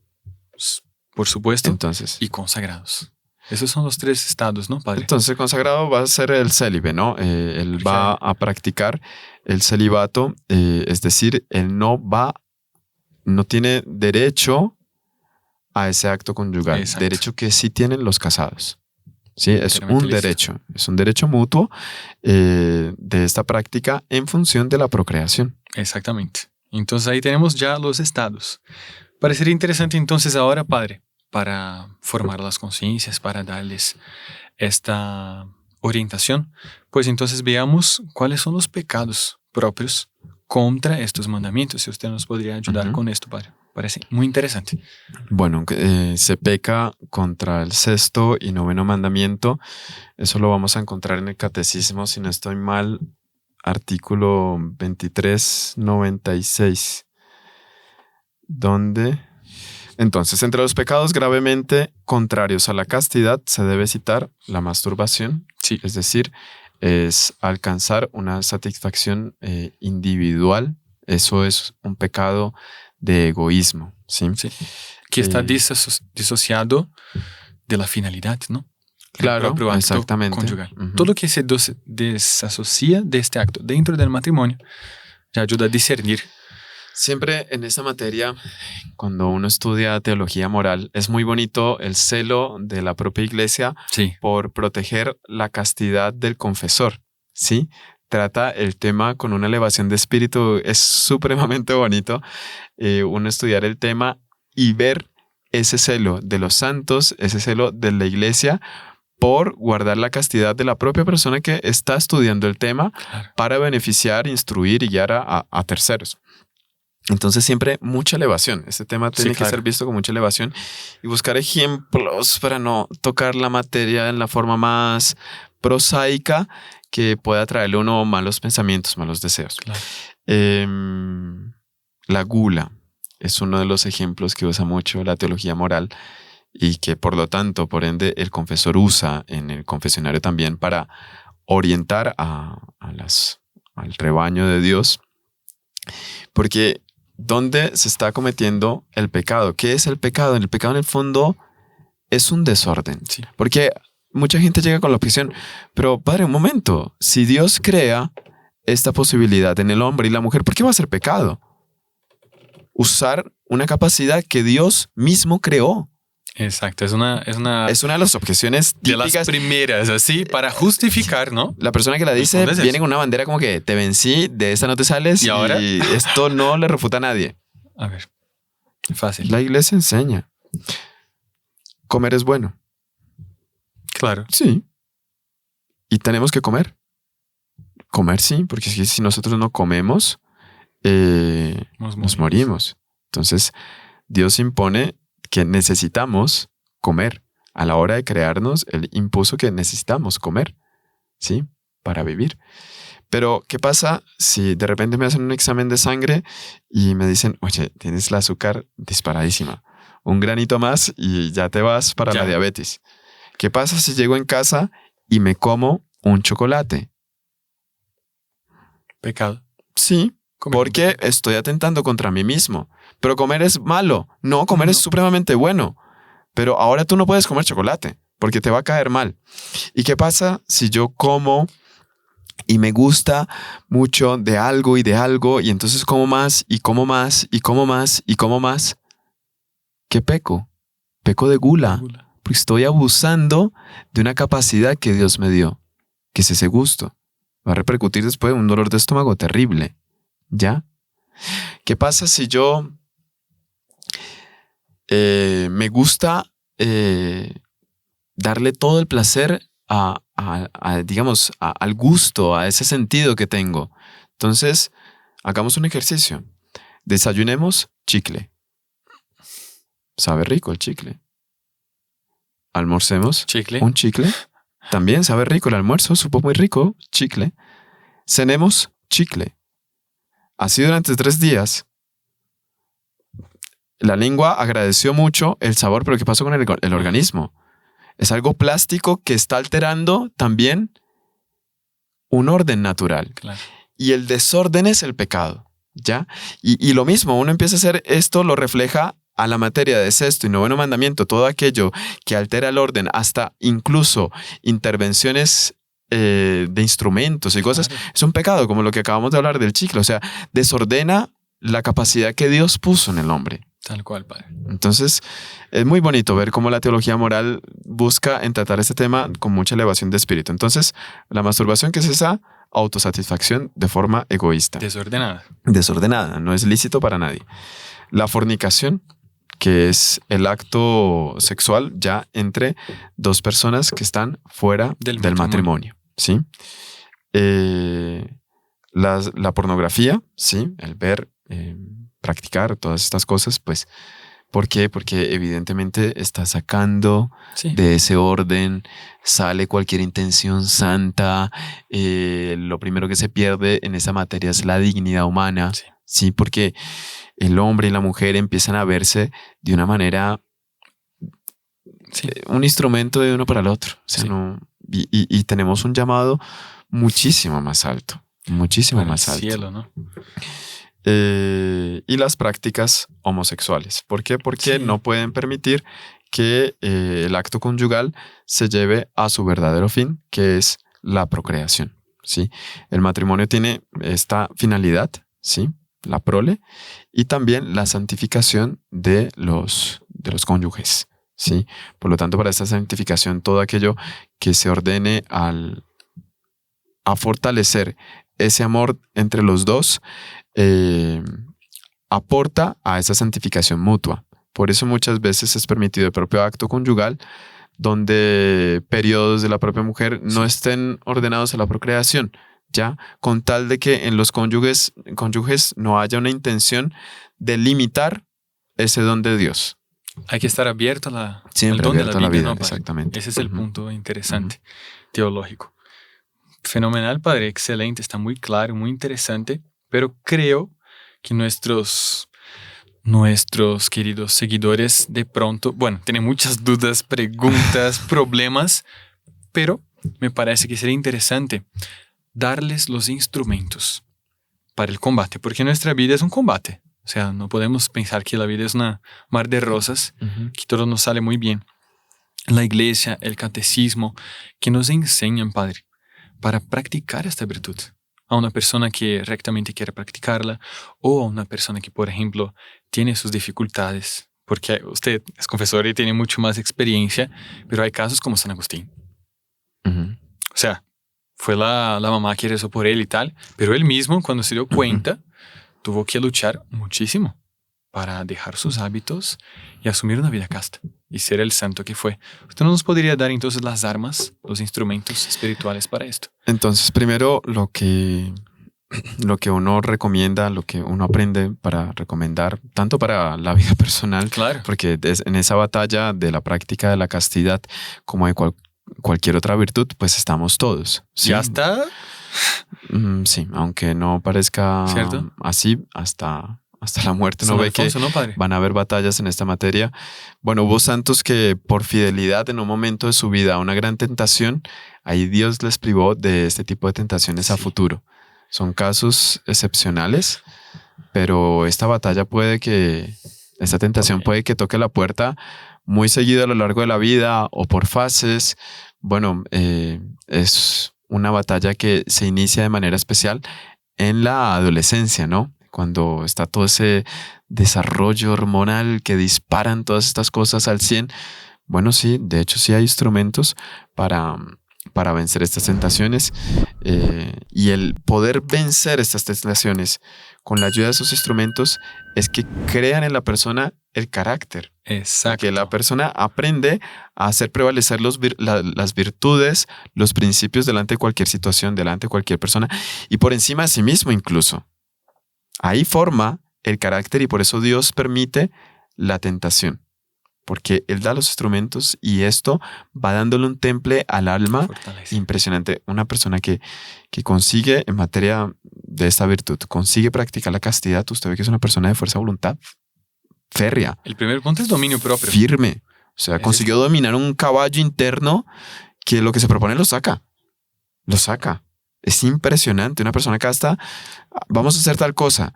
por supuesto, Entonces, y consagrados. Esos son los tres estados, ¿no, Padre? entonces consagrado va a ser el célibe, ¿no? Él va a practicar el celibato, es decir, él no tiene derecho a ese acto conyugal. Exacto. Derecho que sí tienen los casados. Sí, es Enteramente un lícito. derecho. Es un derecho mutuo de esta práctica en función de la procreación. Exactamente. Entonces ahí tenemos ya los estados. Parecería interesante entonces ahora, Padre, para formar las conciencias, para darles esta orientación, pues entonces veamos cuáles son los pecados propios contra estos mandamientos. Si usted nos podría ayudar Ujú. con esto, Padre. Parece muy interesante. Bueno, se peca contra el 6º y 9º mandamiento. Eso lo vamos a encontrar en el Catecismo, si no estoy mal, artículo 2396. ¿Dónde? Entonces, entre los pecados gravemente contrarios a la castidad se debe citar la masturbación. Sí. Es decir, es alcanzar una satisfacción individual. Eso es un pecado de egoísmo, ¿sí? Sí. Que está Eh, disociado de la finalidad, ¿no? El Claro, propio acto exactamente. conyugal. Ujú. Todo lo que se desasocia de este acto dentro del matrimonio ya ayuda a discernir. Siempre en esta materia, cuando uno estudia teología moral, es muy bonito el celo de la propia iglesia Sí. por proteger la castidad del confesor, ¿sí? Trata el tema con una elevación de espíritu. Es supremamente bonito uno estudiar el tema y ver ese celo de los santos, ese celo de la iglesia por guardar la castidad de la propia persona que está estudiando el tema Claro. para beneficiar, instruir y guiar a terceros. Entonces siempre mucha elevación. Este tema tiene claro. que ser visto con mucha elevación y buscar ejemplos para no tocar la materia en la forma más prosaica que pueda traerle a uno malos pensamientos, malos deseos. Claro. La gula es uno de los ejemplos que usa mucho la teología moral y que por lo tanto, por ende, el confesor usa en el confesionario también para orientar al rebaño de Dios. Porque ¿dónde se está cometiendo el pecado? ¿Qué es el pecado? El pecado en el fondo es un desorden. Sí. Porque mucha gente llega con la objeción, pero padre, un momento, si Dios crea esta posibilidad en el hombre y la mujer, ¿por qué va a ser pecado? Usar una capacidad que Dios mismo creó. Exacto. Es una Es una de las objeciones de las típicas. primeras, así, para justificar, ¿no? La persona que la dice ¿Dónde es eso? viene con una bandera como que te vencí, de esta no te sales. ¿Y ahora? Esto no le refuta a nadie. A ver. Fácil. La iglesia enseña. Comer es bueno. Claro. Sí. Y tenemos que comer. Comer sí, porque si nosotros no comemos, nos morimos. Entonces, Dios impone que necesitamos comer. A la hora de crearnos, Él impuso que necesitamos comer, ¿sí? Para vivir. Pero, ¿qué pasa si de repente me hacen un examen de sangre y me dicen, oye, tienes el azúcar disparadísima, un granito más y ya te vas para la diabetes? ¿Qué pasa si llego en casa y me como un chocolate? Pecado. Sí, porque estoy atentando contra mí mismo. Pero comer es malo. No, comer es supremamente bueno. Pero ahora tú no puedes comer chocolate porque te va a caer mal. ¿Y qué pasa si yo como y me gusta mucho de algo y entonces como más y como más y como más y como más? ¿Qué peco? Peco de gula. Porque estoy abusando de una capacidad que Dios me dio, que es ese gusto. Va a repercutir después en un dolor de estómago terrible. ¿Ya? ¿Qué pasa si yo me gusta darle todo el placer digamos, al gusto, a ese sentido que tengo? Entonces, hagamos un ejercicio. Desayunemos chicle. Sabe rico el chicle. Almorcemos un chicle. También sabe rico el almuerzo, supo muy rico, chicle. Cenemos chicle. Así durante 3 días. La lengua agradeció mucho el sabor, pero ¿qué pasó con el organismo? Es algo plástico que está alterando también un orden natural. Claro. Y el desorden es el pecado, ¿ya? Y lo mismo, uno empieza a hacer esto, lo refleja a la materia de sexto y noveno mandamiento, todo aquello que altera el orden, hasta incluso intervenciones de instrumentos y cosas, es un pecado, como lo que acabamos de hablar del chicle. O sea, desordena la capacidad que Dios puso en el hombre. Tal cual, Padre. Entonces, es muy bonito ver cómo la teología moral busca en tratar este tema con mucha elevación de espíritu. Entonces, la masturbación, que es esa autosatisfacción de forma egoísta. Desordenada, no es lícito para nadie. La fornicación, que es el acto sexual ya entre 2 personas que están fuera del matrimonio. ¿Sí? La pornografía, ¿sí? El ver, practicar todas estas cosas, pues, ¿por qué? Porque evidentemente está sacando de ese orden, sale cualquier intención santa, lo primero que se pierde en esa materia es la dignidad humana, ¿sí? Porque el hombre y la mujer empiezan a verse de una manera, un instrumento de uno para el otro, o sea, y tenemos un llamado muchísimo más alto, muchísimo más alto. Cielo, ¿no? Y las prácticas homosexuales. ¿Por qué? Porque no pueden permitir que el acto conyugal se lleve a su verdadero fin, que es la procreación, ¿sí? El matrimonio tiene esta finalidad, ¿sí? La prole, y también la santificación de los cónyuges, ¿sí? Por lo tanto, para esta santificación, todo aquello que se ordene a fortalecer ese amor entre los dos, aporta a esa santificación mutua. Por eso muchas veces es permitido el propio acto conyugal, donde periodos de la propia mujer no estén ordenados a la procreación, ya, con tal de que en los cónyuges no haya una intención de limitar ese don de Dios. Hay que estar abierto al Siempre don abierto de la vida, ¿no, exactamente. Ese es el punto interesante, teológico. Fenomenal, Padre, excelente, está muy claro, muy interesante, pero creo que nuestros queridos seguidores de pronto, bueno, tienen muchas dudas, preguntas, problemas, pero me parece que sería interesante darles los instrumentos para el combate, porque nuestra vida es un combate. O sea, no podemos pensar que la vida es una mar de rosas, que todo nos sale muy bien. La iglesia, el catecismo, que nos enseñan, Padre, para practicar esta virtud. A una persona que rectamente quiere practicarla, o a una persona que, por ejemplo, tiene sus dificultades, porque usted es confesor y tiene mucho más experiencia, pero hay casos como San Agustín. O sea, fue la mamá que rezó por él y tal, pero él mismo, cuando se dio cuenta, tuvo que luchar muchísimo para dejar sus hábitos y asumir una vida casta y ser el santo que fue. ¿Usted no nos podría dar entonces las armas, los instrumentos espirituales para esto? Entonces, primero, lo que uno recomienda, lo que uno aprende para recomendar, tanto para la vida personal, claro, porque en esa batalla de la práctica de la castidad, como de cualquier otra virtud, pues estamos todos, ¿sí? Ya está Sí, aunque no parezca ¿Cierto? así, hasta la muerte no San ve que Alfonso, ¿no, padre? van a haber batallas en esta materia. Bueno, hubo santos que por fidelidad en un momento de su vida a una gran tentación, ahí Dios les privó de este tipo de tentaciones a Sí. futuro. Son casos excepcionales, pero esta tentación Ok. puede que toque la puerta muy seguido a lo largo de la vida o por fases. Bueno, es una batalla que se inicia de manera especial en la adolescencia, ¿no? Cuando está todo ese desarrollo hormonal que disparan todas estas cosas al 100. Bueno, sí, de hecho sí hay instrumentos para vencer estas tentaciones, y el poder vencer estas tentaciones con la ayuda de esos instrumentos es que crean en la persona el carácter. Exacto. Que la persona aprende a hacer prevalecer las virtudes, los principios delante de cualquier situación, delante de cualquier persona y por encima de sí mismo incluso. Ahí forma el carácter y por eso Dios permite la tentación. Porque Él da los instrumentos y esto va dándole un temple al alma Fortalece. impresionante. Una persona que consigue en materia de esta virtud, consigue practicar la castidad, usted ve que es una persona de fuerza de voluntad férrea, El primer punto es dominio propio. firme. O sea, Es consiguió dominar un caballo interno que lo que se propone lo saca. Lo saca. Es impresionante. Una persona casta, vamos a hacer tal cosa.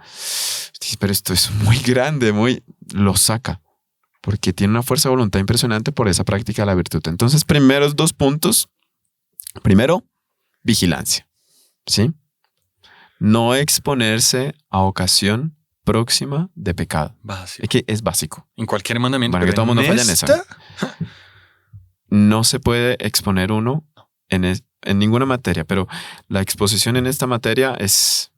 Dice, pero esto es muy grande, lo saca. Porque tiene una fuerza de voluntad impresionante por esa práctica de la virtud. Entonces, primeros 2 puntos. Primero, vigilancia. ¿Sí? No exponerse a ocasión próxima de pecado. Básico. Es que es básico. En cualquier mandamiento. Bueno, que pero todo el mundo falla en eso. esta, No se puede exponer uno en ninguna materia, pero la exposición en esta materia es,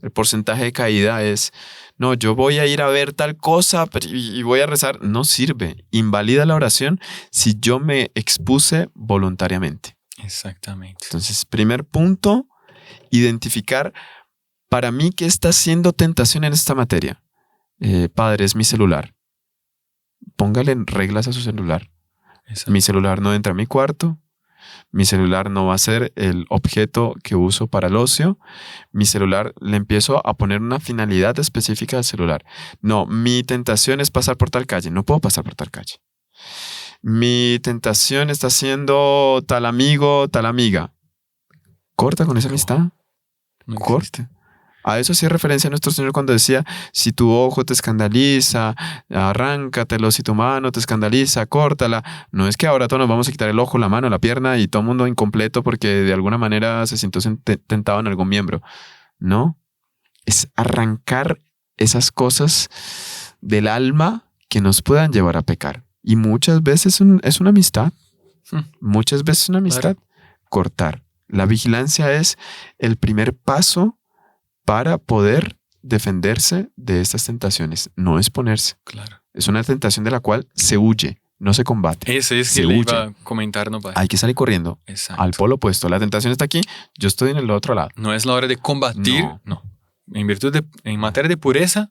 el porcentaje de caída es, no, yo voy a ir a ver tal cosa y voy a rezar. No sirve. Invalida la oración si yo me expuse voluntariamente. Exactamente. Entonces, primer punto, identificar para mí qué está haciendo tentación en esta materia. Padre, es mi celular. Póngale reglas a su celular. Exacto. Mi celular no entra a mi cuarto. Mi celular no va a ser el objeto que uso para el ocio. Mi celular, le empiezo a poner una finalidad específica al celular. No, mi tentación es pasar por tal calle. No puedo pasar por tal calle. Mi tentación está siendo tal amigo, tal amiga. Corta con esa amistad. No existe. Corte. A eso hacía referencia a nuestro Señor cuando decía, si tu ojo te escandaliza, arráncatelo, si tu mano te escandaliza, córtala. No es que ahora todos nos vamos a quitar el ojo, la mano, la pierna y todo el mundo incompleto porque de alguna manera se sintió tentado en algún miembro. No, es arrancar esas cosas del alma que nos puedan llevar a pecar. Y muchas veces es una amistad. Muchas veces es una amistad. Cortar. La vigilancia es el primer paso para poder defenderse de estas tentaciones. No exponerse. Claro. Es una tentación de la cual se huye, no se combate. Ese es Se que le huye. iba a comentar, ¿no, padre? Hay que salir corriendo Exacto. al polo opuesto. La tentación está aquí, yo estoy en el otro lado. No es la hora de combatir, no. En materia de pureza,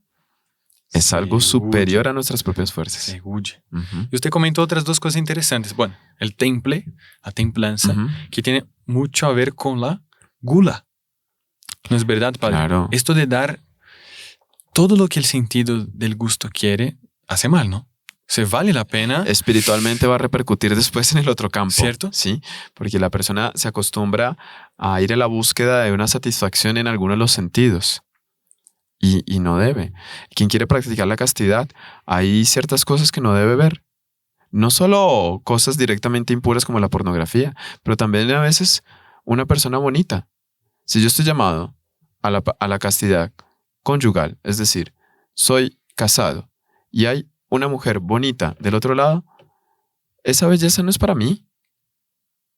Es se algo huye, superior a nuestras propias fuerzas. se huye. Ujú. Y usted comentó otras dos cosas interesantes. Bueno, el temple, la templanza, Ujú. que tiene mucho a ver con la gula. ¿No es verdad, padre? Claro. Esto de dar todo lo que el sentido del gusto quiere, hace mal, ¿no? Se vale la pena. Espiritualmente va a repercutir después en el otro campo. ¿Cierto? Sí, porque la persona se acostumbra a ir a la búsqueda de una satisfacción en alguno de los sentidos. Y no debe. Quien quiere practicar la castidad, hay ciertas cosas que no debe ver. No solo cosas directamente impuras como la pornografía, pero también a veces una persona bonita. Si yo estoy llamado a la castidad conyugal, es decir, soy casado y hay una mujer bonita del otro lado, esa belleza no es para mí.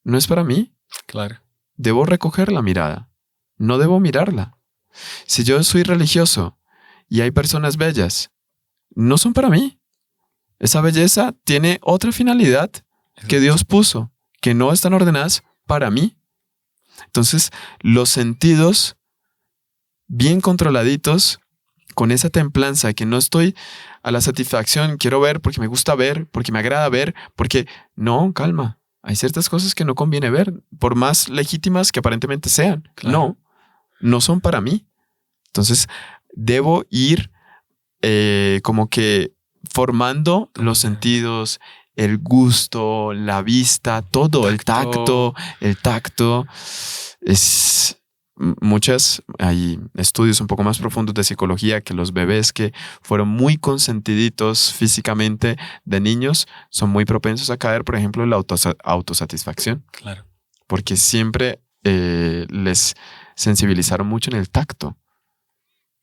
No es para mí. Claro. Debo recoger la mirada. No debo mirarla. Si yo soy religioso y hay personas bellas, no son para mí. Esa belleza tiene otra finalidad que Dios puso, que no están ordenadas para mí. Entonces, los sentidos bien controladitos, con esa templanza, que no estoy a la satisfacción, quiero ver porque me gusta ver, porque me agrada ver, porque no, calma. Hay ciertas cosas que no conviene ver, por más legítimas que aparentemente sean. Claro. No son para mí. Entonces, debo ir como que formando los sentidos, el gusto, la vista, todo, el tacto. Hay estudios un poco más profundos de psicología que los bebés que fueron muy consentiditos físicamente de niños son muy propensos a caer, por ejemplo, en la autosatisfacción. Claro. Porque siempre les sensibilizaron mucho en el tacto.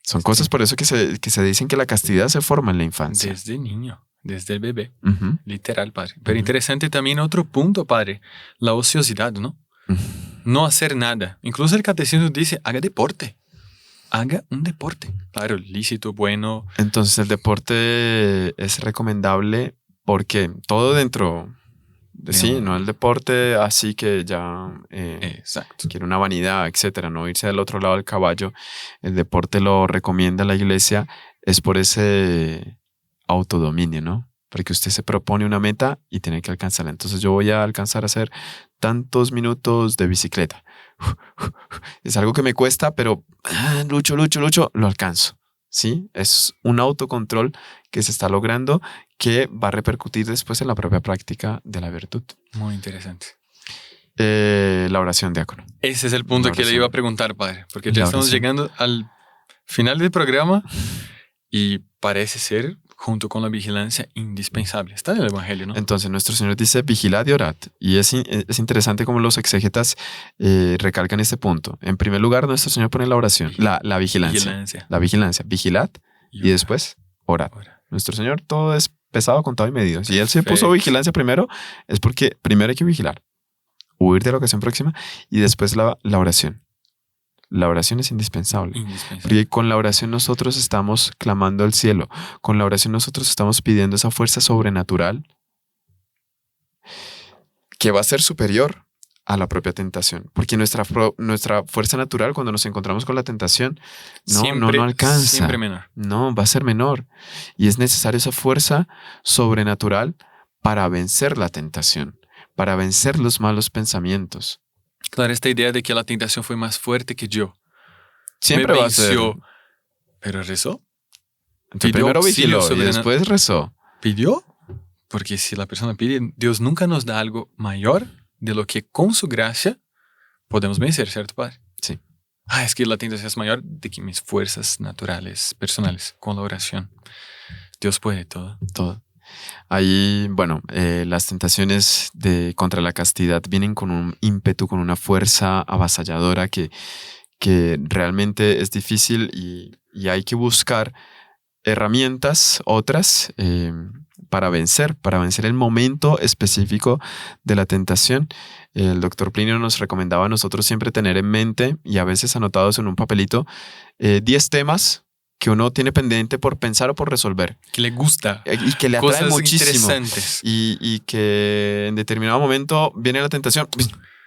Son cosas por eso que se dicen que la castidad se forma en la infancia. Desde niño, desde el bebé. Uh-huh. Literal, padre. Pero interesante también otro punto, padre. La ociosidad, ¿no? No hacer nada. Incluso el catecismo dice, haga deporte. Haga un deporte. Claro, lícito, bueno. Entonces el deporte es recomendable porque todo dentro... Sí, no el deporte así que ya Exacto. quiere una vanidad, etcétera, no irse del otro lado del caballo. El deporte lo recomienda la iglesia, es por ese autodominio, ¿no? Porque usted se propone una meta y tiene que alcanzarla. Entonces yo voy a alcanzar a hacer tantos minutos de bicicleta. Es algo que me cuesta, pero lucho, lo alcanzo. ¿Sí? Es un autocontrol que se está logrando que va a repercutir después en la propia práctica de la virtud. Muy interesante. La oración, diácono. Ese es el punto que le iba a preguntar, padre, porque ya estamos llegando al final del programa y parece ser, junto con la vigilancia, indispensable. Está en el Evangelio, ¿no? Entonces, nuestro Señor dice, vigilad y orad. Y es interesante cómo los exégetas recalcan este punto. En primer lugar, nuestro Señor pone la oración, la vigilancia. La vigilancia, vigilad y después orad. Nuestro Señor todo es pesado, contado y medido. Si Él se puso vigilancia primero, es porque primero hay que vigilar, huir de la ocasión próxima y después la oración. La oración es indispensable. Porque con la oración nosotros estamos clamando al cielo. Con la oración nosotros estamos pidiendo esa fuerza sobrenatural que va a ser superior a la propia tentación. Porque nuestra fuerza natural, cuando nos encontramos con la tentación, no alcanza. Siempre menor. No, va a ser menor. Y es necesaria esa fuerza sobrenatural para vencer la tentación, para vencer los malos pensamientos. Claro, esta idea de que la tentación fue más fuerte que yo. Siempre va a ser. Pero rezó. Entonces, primero vigiló y después rezó. ¿Pidió? Porque si la persona pide, Dios nunca nos da algo mayor de lo que con su gracia podemos vencer, ¿cierto, Padre? Sí. Es que la tentación es mayor de que mis fuerzas naturales, personales, con la oración. Dios puede todo. Todo. Ahí, las tentaciones contra la castidad vienen con un ímpetu, con una fuerza avasalladora que realmente es difícil y hay que buscar herramientas, otras, para vencer el momento específico de la tentación. El doctor Plinio nos recomendaba a nosotros siempre tener en mente y a veces anotados en un papelito 10 temas que uno tiene pendiente por pensar o por resolver. Que le gusta. Y que le atrae cosas muchísimo. Interesantes. Y que en determinado momento viene la tentación,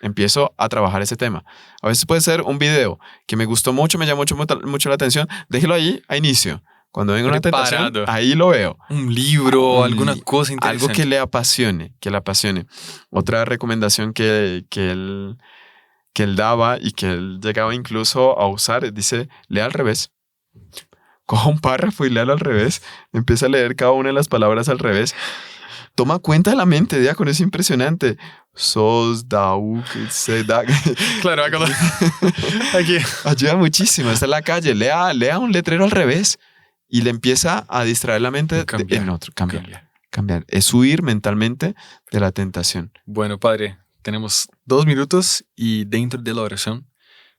empiezo a trabajar ese tema. A veces puede ser un video que me gustó mucho, me llamó mucho la atención. Déjelo ahí a inicio. Cuando venga una tentación, ahí lo veo. Un libro, alguna cosa interesante. Algo que le apasione, Otra recomendación que él daba y que él llegaba incluso a usar, dice, lea al revés. Coja un párrafo y léalo al revés. Empieza a leer cada una de las palabras al revés. Toma cuenta de la mente, diácono, es impresionante. Sos, dau, se da. Claro, hágalo. Aquí. Ayuda muchísimo. Está en la calle, lea un letrero al revés y le empieza a distraer la mente en otro. Cambiar. Es huir mentalmente de la tentación. Bueno, Padre, tenemos 2 minutos y dentro de la oración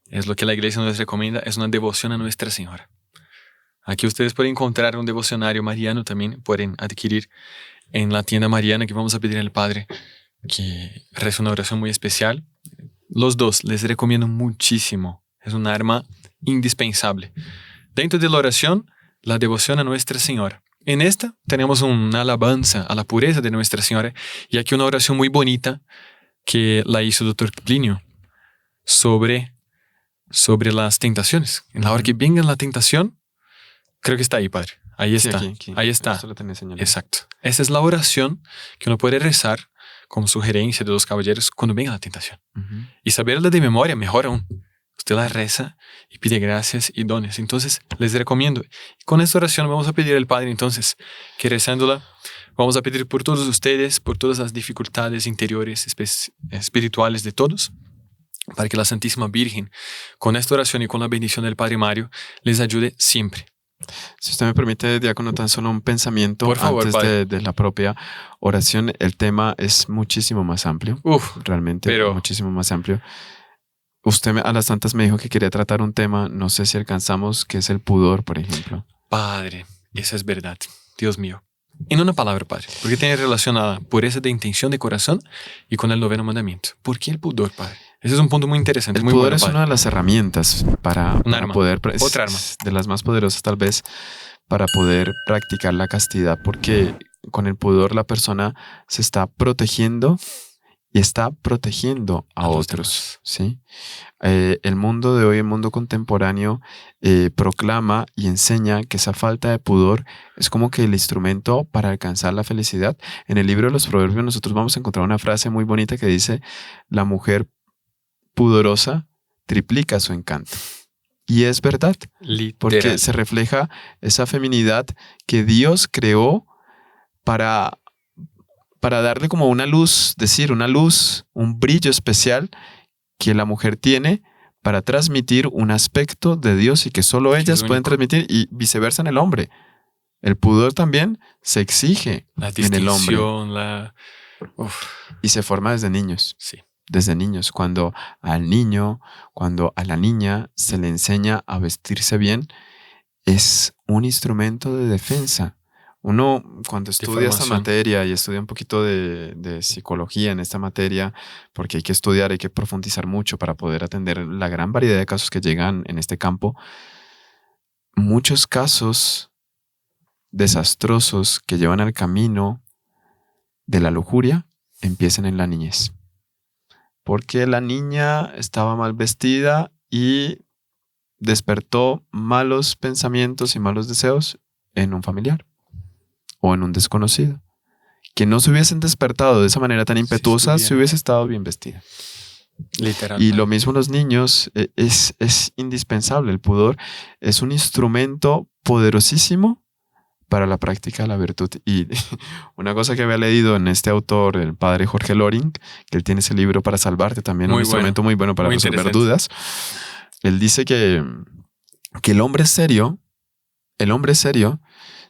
es lo que la iglesia nos recomienda, es una devoción a Nuestra Señora. Aquí ustedes pueden encontrar un devocionario mariano, también pueden adquirir en la tienda mariana, que vamos a pedir al Padre que reza una oración muy especial. Los dos les recomiendo muchísimo. Es un arma indispensable. Dentro de la oración, la devoción a Nuestra Señora. En esta tenemos una alabanza a la pureza de Nuestra Señora y aquí una oración muy bonita que la hizo el doctor Plinio sobre las tentaciones. En la hora que venga la tentación, creo que está ahí, Padre. Ahí está. Sí, aquí. Ahí está. Eso lo tenés señalado. Exacto. Esa es la oración que uno puede rezar como sugerencia de los caballeros cuando venga la tentación. Ujú. Y saberla de memoria, mejor aún. Usted la reza y pide gracias y dones. Entonces, les recomiendo. Con esta oración vamos a pedir al Padre, entonces, que rezándola, vamos a pedir por todos ustedes, por todas las dificultades interiores, espirituales de todos, para que la Santísima Virgen, con esta oración y con la bendición del Padre Mario, les ayude siempre. Si usted me permite, diácono, tan solo un pensamiento Por favor, antes padre. de la propia oración. El tema es muchísimo más amplio, realmente pero- muchísimo más amplio. Usted a las tantas me dijo que quería tratar un tema, no sé si alcanzamos, que es el pudor, por ejemplo. Padre, esa es verdad. Dios mío. En una palabra, Padre, porque tiene relación a la pureza de intención de corazón y con el 9º mandamiento. ¿Por qué el pudor, Padre? Ese es un punto muy interesante, El muy pudor bueno, es Padre. una de las herramientas para arma. poder... Otra arma. De las más poderosas tal vez para poder practicar la castidad, porque con el pudor la persona se está protegiendo y está protegiendo a los otros, ¿sí? El mundo de hoy, el mundo contemporáneo, proclama y enseña que esa falta de pudor es como que el instrumento para alcanzar la felicidad. En el libro de los Proverbios nosotros vamos a encontrar una frase muy bonita que dice: la mujer pudorosa triplica su encanto. Y es verdad, porque Literal. se refleja esa feminidad que Dios creó para darle como una luz, una luz, un brillo especial que la mujer tiene para transmitir un aspecto de Dios y que solo ellas es pueden único. transmitir, y viceversa en el hombre. El pudor también se exige La en el hombre distinción, la... Uf, y se forma desde niños. sí. Desde niños, cuando al niño, cuando a la niña se le enseña a vestirse bien, es un instrumento de defensa. Uno, cuando estudia esta formación. materia y estudia un poquito de psicología en esta materia, porque hay que estudiar, hay que profundizar mucho para poder atender la gran variedad de casos que llegan en este campo, muchos casos desastrosos que llevan al camino de la lujuria empiezan en la niñez. Porque la niña estaba mal vestida y despertó malos pensamientos y malos deseos en un familiar o en un desconocido. Que no se hubiesen despertado de esa manera tan impetuosa si hubiese estado bien vestida. Literal. Y lo mismo los niños, es indispensable. El pudor es un instrumento poderosísimo para la práctica de la virtud. Y una cosa que había leído en este autor, el padre Jorge Loring, que él tiene ese libro Para Salvarte, también Muy un instrumento muy bueno para Muy resolver interesante. dudas. Él dice que el hombre serio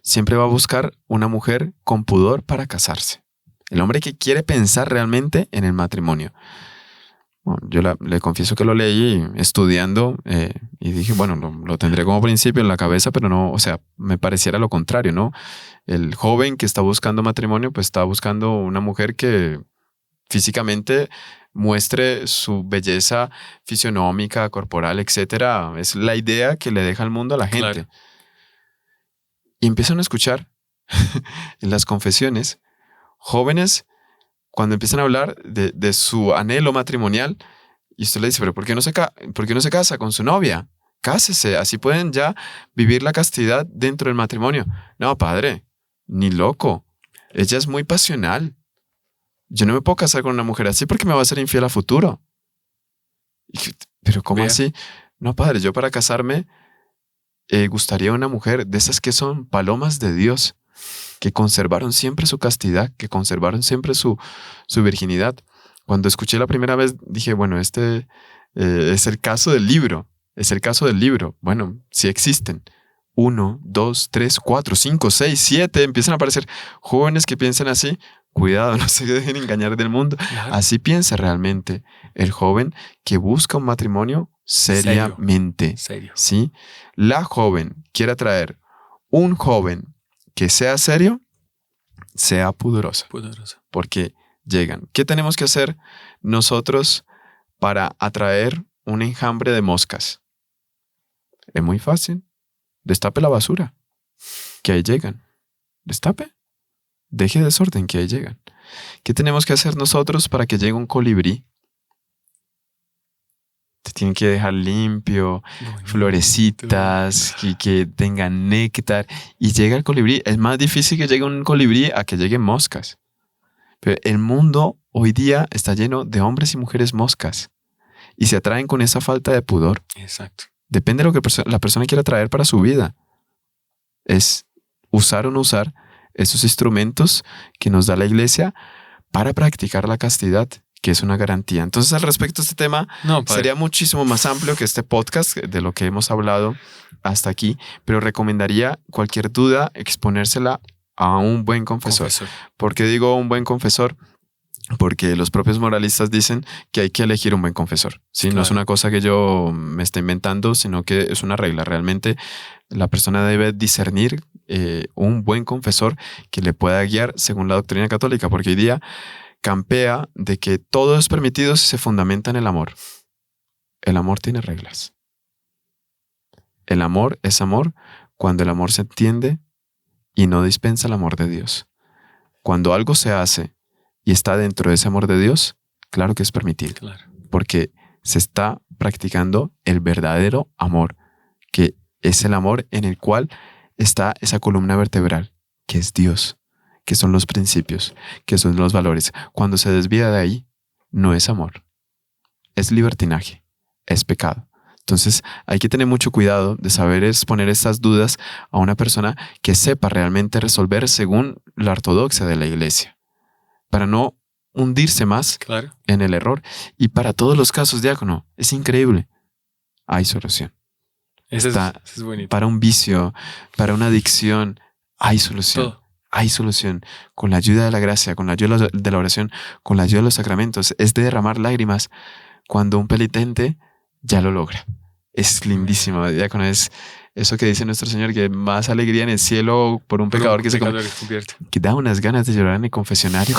siempre va a buscar una mujer con pudor para casarse. El hombre que quiere pensar realmente en el matrimonio. Bueno, yo le confieso que lo leí estudiando y dije, bueno, lo tendré como principio en la cabeza, pero no, o sea, me pareciera lo contrario, ¿no? El joven que está buscando matrimonio, pues está buscando una mujer que físicamente muestre su belleza fisionómica, corporal, etcétera. Es la idea que le deja al mundo a la gente. Claro. Y empiezan a escuchar en las confesiones jóvenes cuando empiezan a hablar de su anhelo matrimonial, y usted le dice, pero ¿por qué no se casa con su novia? Cásese, así pueden ya vivir la castidad dentro del matrimonio. No, padre, ni loco. Ella es muy pasional. Yo no me puedo casar con una mujer así porque me va a ser infiel a futuro. Pero ¿cómo Vea. así? No, padre, yo para casarme gustaría una mujer de esas que son palomas de Dios, que conservaron siempre su castidad, que conservaron siempre su virginidad. Cuando escuché la primera vez, dije, bueno, este es el caso del libro. Es el caso del libro. Bueno, sí existen. 1, 2, 3, 4, 5, 6, 7. Empiezan a aparecer jóvenes que piensan así. Cuidado, no se dejen engañar del mundo. Claro. Así piensa realmente el joven que busca un matrimonio seriamente. Serio. ¿Sí? La joven quiere atraer un joven que sea serio, sea pudorosa, Poderoso. porque llegan. ¿Qué tenemos que hacer nosotros para atraer un enjambre de moscas? Es muy fácil. Destape la basura, que ahí llegan. Destape. Deje desorden, que ahí llegan. ¿Qué tenemos que hacer nosotros para que llegue un colibrí? Te tienen que dejar limpio, Bonito. florecitas, que tengan néctar. Y llega el colibrí. Es más difícil que llegue un colibrí a que lleguen moscas. Pero el mundo hoy día está lleno de hombres y mujeres moscas y se atraen con esa falta de pudor. Exacto. Depende de lo que la persona quiera traer para su vida. Es usar o no usar esos instrumentos que nos da la iglesia para practicar la castidad, que es una garantía. Entonces, al respecto a este tema, sería muchísimo más amplio que este podcast de lo que hemos hablado hasta aquí, pero recomendaría cualquier duda exponérsela a un buen confesor. ¿Por qué digo un buen confesor? Porque los propios moralistas dicen que hay que elegir un buen confesor. ¿Sí? Claro. No es una cosa que yo me esté inventando, sino que es una regla. Realmente la persona debe discernir un buen confesor que le pueda guiar según la doctrina católica, porque hoy día campea de que todo es permitido si se fundamenta en el amor. El amor tiene reglas. El amor es amor cuando el amor se entiende y no dispensa el amor de Dios. Cuando algo se hace y está dentro de ese amor de Dios, claro que es permitido. Claro. Porque se está practicando el verdadero amor, que es el amor en el cual está esa columna vertebral, que es Dios, que son los principios, que son los valores. Cuando se desvía de ahí, no es amor, es libertinaje, es pecado. Entonces hay que tener mucho cuidado de saber exponer estas dudas a una persona que sepa realmente resolver según la ortodoxia de la iglesia, para no hundirse más en el error. Y para todos los casos, diácono, es increíble, hay solución. Ese es bonito. Para un vicio, para una adicción, hay solución. Todo. Hay solución. Con la ayuda de la gracia, con la ayuda de la oración, con la ayuda de los sacramentos. Es de derramar lágrimas cuando un penitente ya lo logra. Es lindísimo, diácono. Es eso que dice nuestro Señor, que más alegría en el cielo por un pecador que se convierte, que da unas ganas de llorar en el confesionario.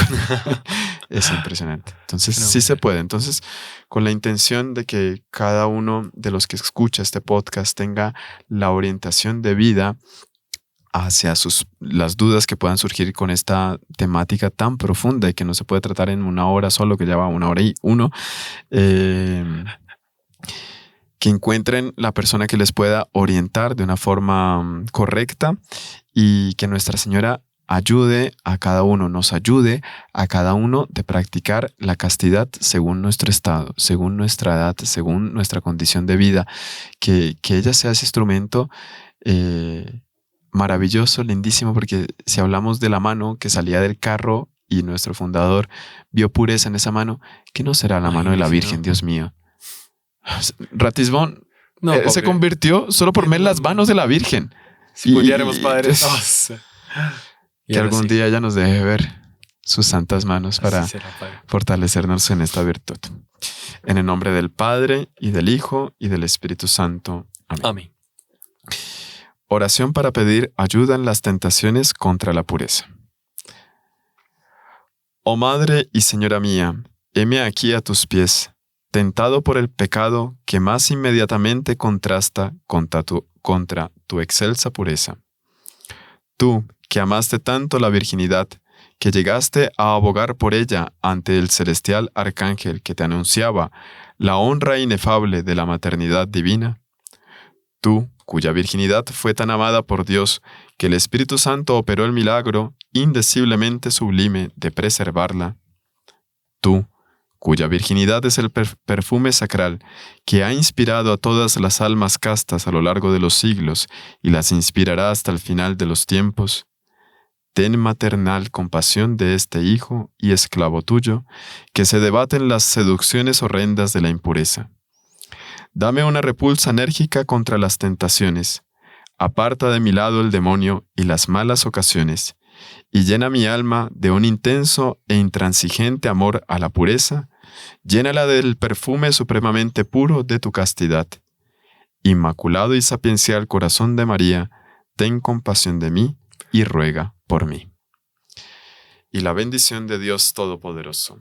Es impresionante. Entonces sí se puede. Entonces, con la intención de que cada uno de los que escucha este podcast tenga la orientación de vida hacia las dudas que puedan surgir con esta temática tan profunda y que no se puede tratar en una hora solo, que ya va 1 hora y 1, que encuentren la persona que les pueda orientar de una forma correcta y que Nuestra Señora ayude a cada uno, nos ayude a cada uno de practicar la castidad según nuestro estado, según nuestra edad, según nuestra condición de vida, que ella sea ese instrumento maravilloso, lindísimo, porque si hablamos de la mano que salía del carro y nuestro fundador vio pureza en esa mano, ¿qué no será la mano de la Virgen, Dios mío? Ratisbón se convirtió solo por ver las manos de la Virgen. Si pudiéramos, Padre. Que algún día ella nos deje ver sus santas manos para fortalecernos en esta virtud. En el nombre del Padre, y del Hijo, y del Espíritu Santo. Amén. Amén. Oración para pedir ayuda en las tentaciones contra la pureza. Oh Madre y Señora mía, heme aquí a tus pies, tentado por el pecado que más inmediatamente contrasta contra tu excelsa pureza. Tú, que amaste tanto la virginidad, que llegaste a abogar por ella ante el celestial arcángel que te anunciaba la honra inefable de la maternidad divina. Tú, cuya virginidad fue tan amada por Dios que el Espíritu Santo operó el milagro indeciblemente sublime de preservarla. Tú, cuya virginidad es el perfume sacral que ha inspirado a todas las almas castas a lo largo de los siglos y las inspirará hasta el final de los tiempos. Ten maternal compasión de este hijo y esclavo tuyo, que se debate en las seducciones horrendas de la impureza. Dame una repulsa enérgica contra las tentaciones, aparta de mi lado el demonio y las malas ocasiones, y llena mi alma de un intenso e intransigente amor a la pureza, llénala del perfume supremamente puro de tu castidad. Inmaculado y sapiencial corazón de María, ten compasión de mí y ruega por mí. Y la bendición de Dios Todopoderoso,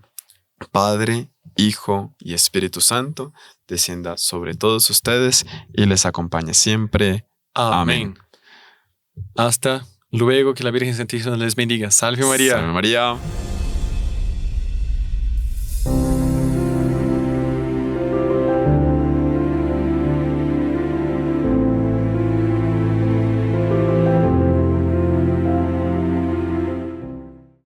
Padre, Hijo y Espíritu Santo, descienda sobre todos ustedes y les acompañe siempre. Amén. Hasta luego, que la Virgen Santísima les bendiga. Salve María. Salve María.